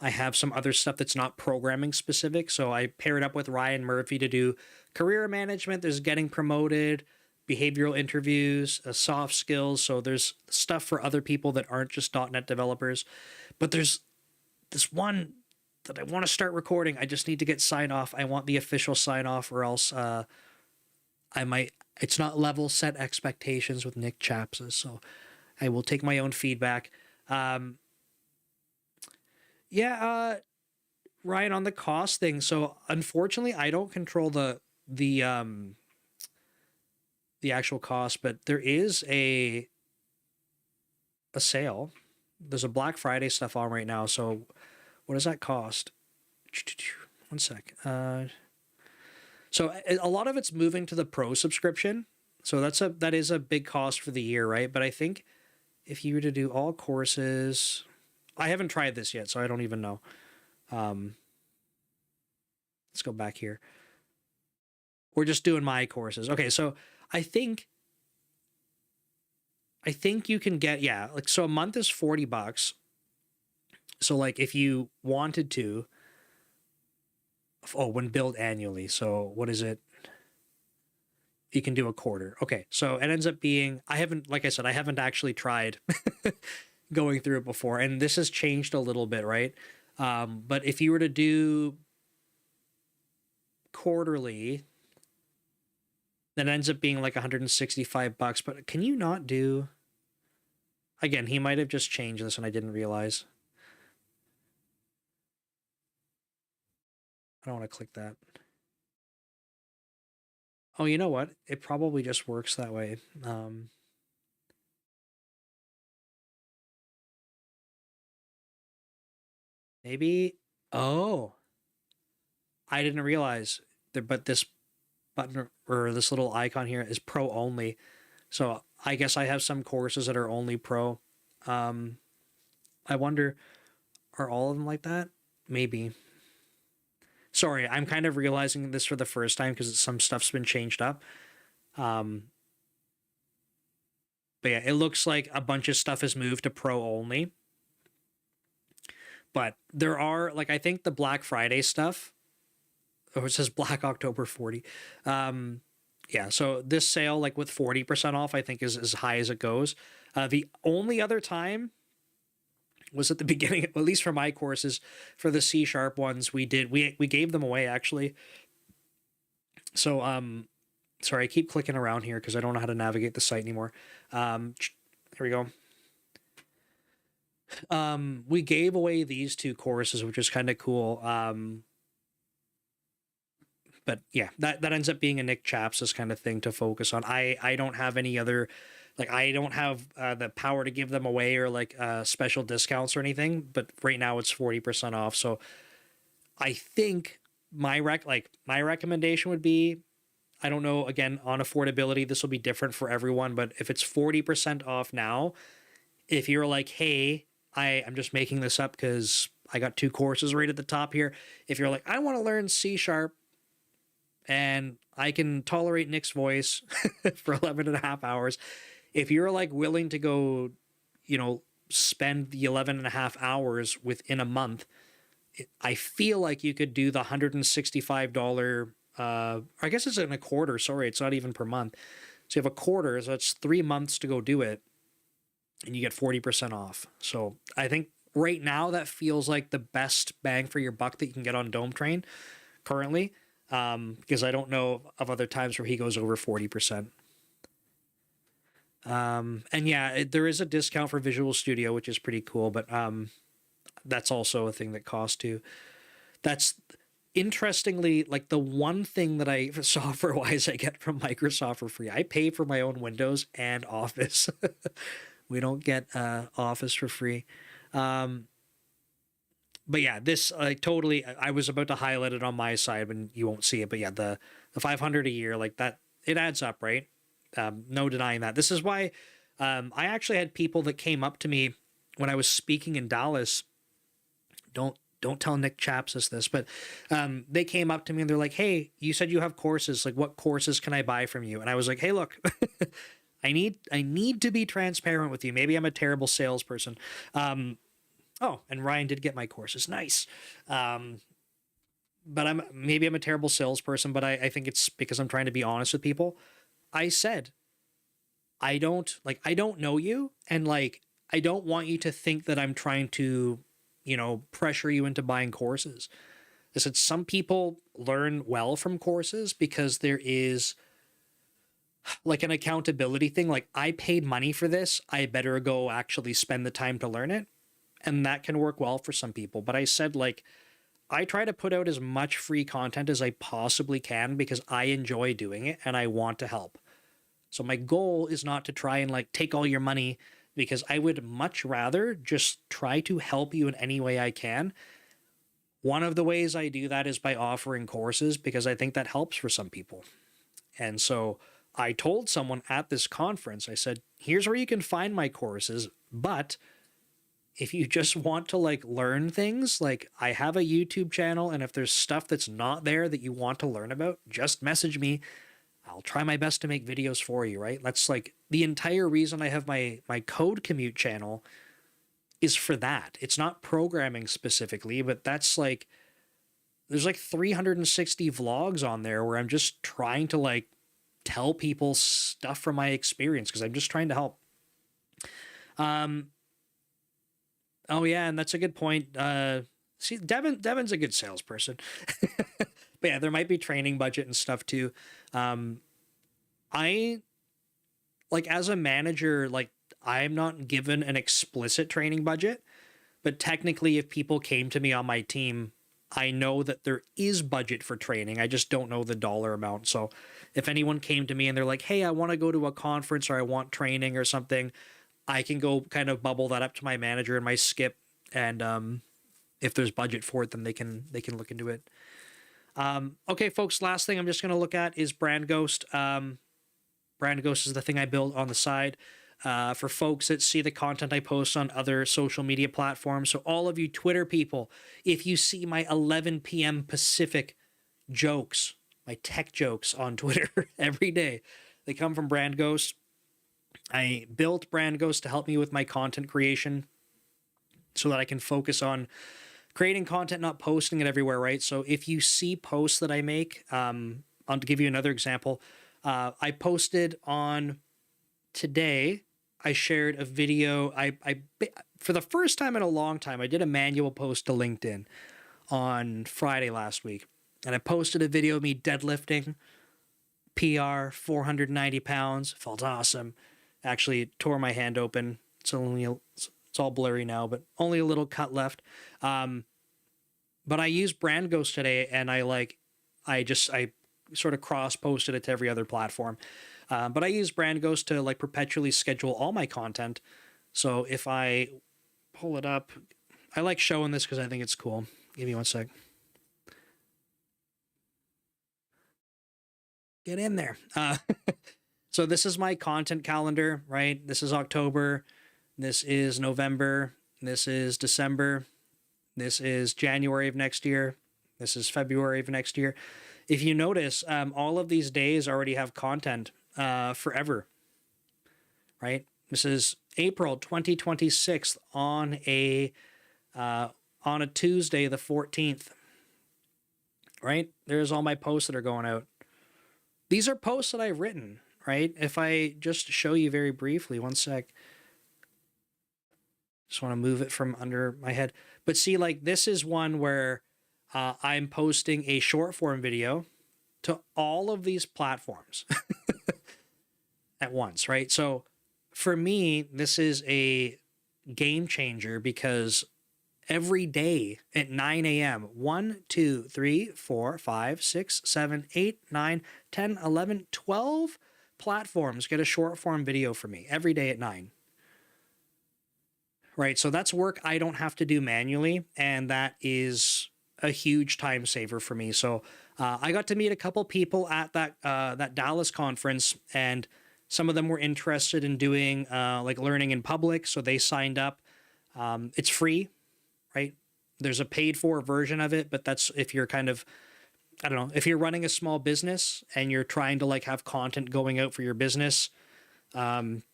have some other stuff that's not programming specific. So I paired up with Ryan Murphy to do career management. There's getting promoted, behavioral interviews, soft skills. So there's stuff for other people that aren't just .NET developers. But there's this one that I want to start recording. I just need to get sign off. I want the official sign off, or else I might. It's not level set expectations with Nick Chapsis, so I will take my own feedback. Ryan, on the cost thing. So unfortunately, I don't control the actual cost, but there is a sale. There's a Black Friday stuff on right now. So what does that cost? 1 sec. So a lot of it's moving to the Pro subscription. So that is a big cost for the year, right? But I think if you were to do all courses, I haven't tried this yet, so I don't even know. Let's go back here. We're just doing my courses. Okay, so I think you can get, so a month is $40. So like if you wanted to, when billed annually. So what is it? You can do a quarter. Okay, so it ends up being, like I said, I haven't actually tried going through it before, and this has changed a little bit, right? But if you were to do quarterly, then it ends up being like $165. But can you not do? Again, he might have just changed this and I didn't realize. I don't want to click that. Oh, you know what? It probably just works that way. Maybe. Oh, I didn't realize there, but this button or this little icon here is Pro only. So I guess I have some courses that are only Pro. I wonder, are all of them like that? Maybe. Sorry, I'm kind of realizing this for the first time because some stuff's been changed up. But yeah, it looks like a bunch of stuff has moved to Pro only. But there are, like, I think the Black Friday stuff, or it says Black October 40. Yeah, so this sale, like with 40% off, I think is as high as it goes. The only other time was at the beginning, at least for my courses, for the C# ones, we gave them away actually. So sorry, I keep clicking around here because I don't know how to navigate the site anymore. Here we go. We gave away these 2 courses, which is kind of cool. But yeah, that ends up being a Nick Chaps's kind of thing to focus on. I don't have any other, like, I don't have the power to give them away or like special discounts or anything, but right now it's 40% off. So I think my recommendation would be, I don't know, again, on affordability, this will be different for everyone, but if it's 40% off now, if you're like, hey, I'm just making this up because I got 2 courses right at the top here. If you're like, I want to learn C# and I can tolerate Nick's voice for 11.5 hours. If you're like willing to go, spend the 11.5 hours within a month, I feel like you could do the $165, I guess it's in a quarter. Sorry, it's not even per month. So you have a quarter, so it's 3 months to go do it, and you get 40% off. So I think right now that feels like the best bang for your buck that you can get on Dome Train currently, because I don't know of other times where he goes over 40%. And yeah, there is a discount for Visual Studio, which is pretty cool, but that's also a thing that costs too. That's interestingly, like, the one thing that I software-wise I get from Microsoft for free. I pay for my own Windows and Office. We don't get Office for free. But yeah, this totally, I was about to highlight it on my side, but you won't see it. But yeah, the $500 a year, like that, it adds up, right? No denying that. This is why I actually had people that came up to me when I was speaking in Dallas. Don't tell Nick Chapsis this, but they came up to me and they're like, hey, you said you have courses. Like, what courses can I buy from you? And I was like, hey, look, I need to be transparent with you. Maybe I'm a terrible salesperson. Oh, and Ryan did get my courses. Nice. But maybe I'm a terrible salesperson, but I think it's because I'm trying to be honest with people. I said, I don't know you, and like, I don't want you to think that I'm trying to, pressure you into buying courses. I said, some people learn well from courses because there is like an accountability thing. Like, I paid money for this, I better go actually spend the time to learn it. And that can work well for some people. But I said, like, I try to put out as much free content as I possibly can because I enjoy doing it and I want to help. So my goal is not to try and like take all your money, because I would much rather just try to help you in any way I can. One of the ways I do that is by offering courses, because I think that helps for some people. And so I told someone at this conference, I said, here's where you can find my courses, but if you just want to like learn things, like, I have a YouTube channel, and if there's stuff that's not there that you want to learn about, just message me. I'll try my best to make videos for you, right? That's like the entire reason I have my Code Commute channel is for that. It's not programming specifically, but that's like, there's like 360 vlogs on there where I'm just trying to like tell people stuff from my experience, because I'm just trying to help. Oh yeah, and that's a good point. See, Devin's a good salesperson. But yeah, there might be training budget and stuff too. I, like, as a manager, like, I'm not given an explicit training budget, but technically if people came to me on my team, I know that there is budget for training. I just don't know the dollar amount. So if anyone came to me and they're like, hey, I want to go to a conference, or I want training or something, I can go kind of bubble that up to my manager and my skip. And if there's budget for it, then they can look into it. Okay, folks, last thing I'm just going to look at is Brand Ghost. Brand Ghost is the thing I built on the side for folks that see the content I post on other social media platforms. So all of you Twitter people, if you see my 11 p.m. Pacific jokes, my tech jokes on Twitter every day, they come from Brand Ghost. I built Brand Ghost to help me with my content creation so that I can focus on creating content, not posting it everywhere, right? So if you see posts that I make, I'll give you another example. I posted on today, I shared a video. For the first time in a long time, I did a manual post to LinkedIn on Friday last week. And I posted a video of me deadlifting, PR, 490 pounds. Felt awesome. Actually tore my hand open. It's all blurry now, but only a little cut left. But I used Brand Ghost today, and I sort of cross posted it to every other platform. But I use Brand Ghost to like perpetually schedule all my content. So if I pull it up, I like showing this because I think it's cool. Give me one sec. Get in there. So this is my content calendar, right? This is October. This is November. This is December. This is January of next year. This is February of next year. If you notice, all of these days already have content forever, right? This is April 2026 on a Tuesday, the 14th, right? There's all my posts that are going out. These are posts that I've written, right? If I just show you very briefly, one sec. Just want to move it from under my head. But see, like this is one where I'm posting a short form video to all of these platforms at once, right? So for me, this is a game changer because every day at 9 a.m., 1, 2, 3, 4, 5, 6, 7, 8, 9, 10, 11, 12 platforms get a short form video for me every day at 9. Right, so that's work I don't have to do manually, and that is a huge time saver for me. So I got to meet a couple people at that Dallas conference, and some of them were interested in doing like learning in public, so they signed up. It's free, right? There's a paid for version of it, but that's if you're kind of, I don't know, if you're running a small business and you're trying to like have content going out for your business,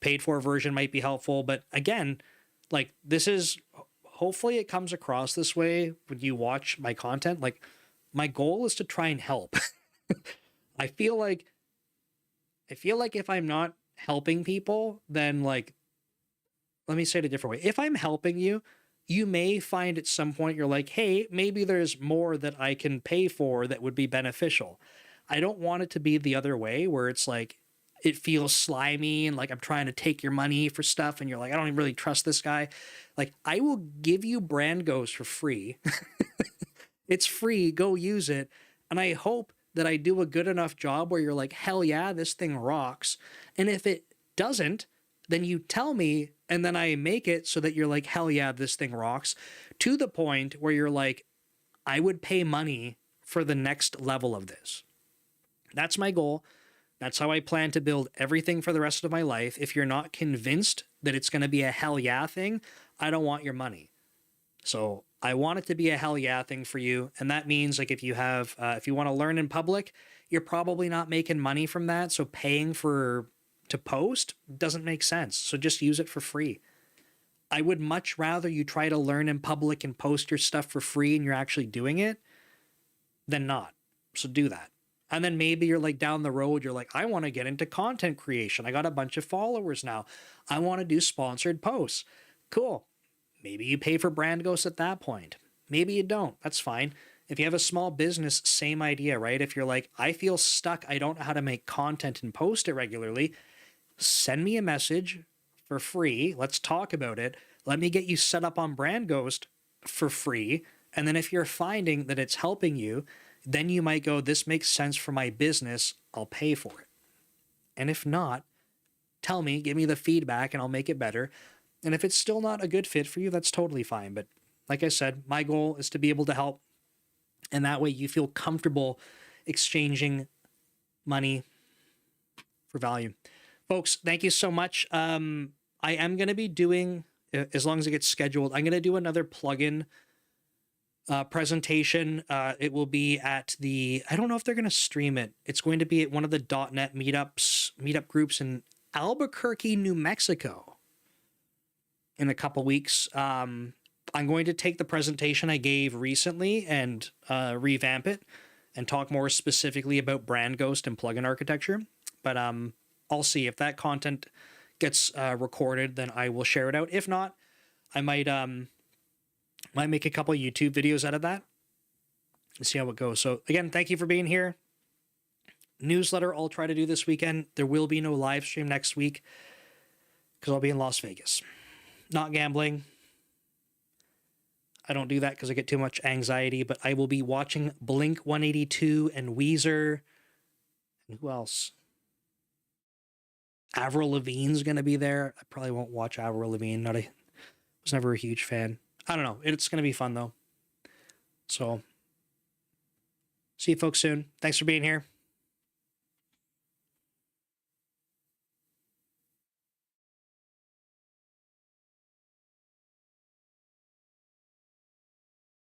paid for version might be helpful. But again, like this is, hopefully it comes across this way when you watch my content. Like my goal is to try and help. I feel like if I'm not helping people, then like, let me say it a different way. If I'm helping you, you may find at some point you're like, hey, maybe there's more that I can pay for that would be beneficial. I don't want it to be the other way where it's like, it feels slimy and like I'm trying to take your money for stuff and you're like, I don't even really trust this guy. Like I will give you Brand Ghost for free. It's free, go use it. And I hope that I do a good enough job where you're like, hell yeah, this thing rocks. And if it doesn't, then you tell me and then I make it so that you're like, hell yeah, this thing rocks, to the point where you're like, I would pay money for the next level of this. That's my goal. That's how I plan to build everything for the rest of my life. If you're not convinced that it's going to be a hell yeah thing, I don't want your money. So I want it to be a hell yeah thing for you. And that means like if you want to learn in public, you're probably not making money from that. So paying to post doesn't make sense. So just use it for free. I would much rather you try to learn in public and post your stuff for free and you're actually doing it than not. So do that. And then maybe you're like down the road, you're like, I want to get into content creation. I got a bunch of followers now. I want to do sponsored posts. Cool. Maybe you pay for Brand Ghost at that point. Maybe you don't. That's fine. If you have a small business, same idea, right? If you're like, I feel stuck, I don't know how to make content and post it regularly, send me a message for free. Let's talk about it. Let me get you set up on Brand Ghost for free. And then if you're finding that it's helping you, then you might go, this makes sense for my business, I'll pay for it. And if not, tell me, give me the feedback and I'll make it better. And if it's still not a good fit for you, that's totally fine. But like I said, my goal is to be able to help. And that way you feel comfortable exchanging money for value. Folks, thank you so much. I am going to be doing, as long as it gets scheduled, I'm going to do another plugin presentation. It will be at I don't know if they're going to stream it. It's going to be at one of the .NET meetup groups in Albuquerque, New Mexico in a couple weeks. I'm going to take the presentation I gave recently and revamp it and talk more specifically about Brand Ghost and plugin architecture. But I'll see if that content gets recorded, then I will share it out. If not, I might make a couple YouTube videos out of that and see how it goes. So again, thank you for being here. Newsletter I'll try to do this weekend. There will be no live stream next week because I'll be in Las Vegas. Not gambling. I don't do that because I get too much anxiety, but I will be watching Blink 182 and Weezer. And who else? Avril Lavigne's going to be there. I probably won't watch Avril Lavigne. Was never a huge fan. I don't know. It's going to be fun though. So see you folks soon. Thanks for being here.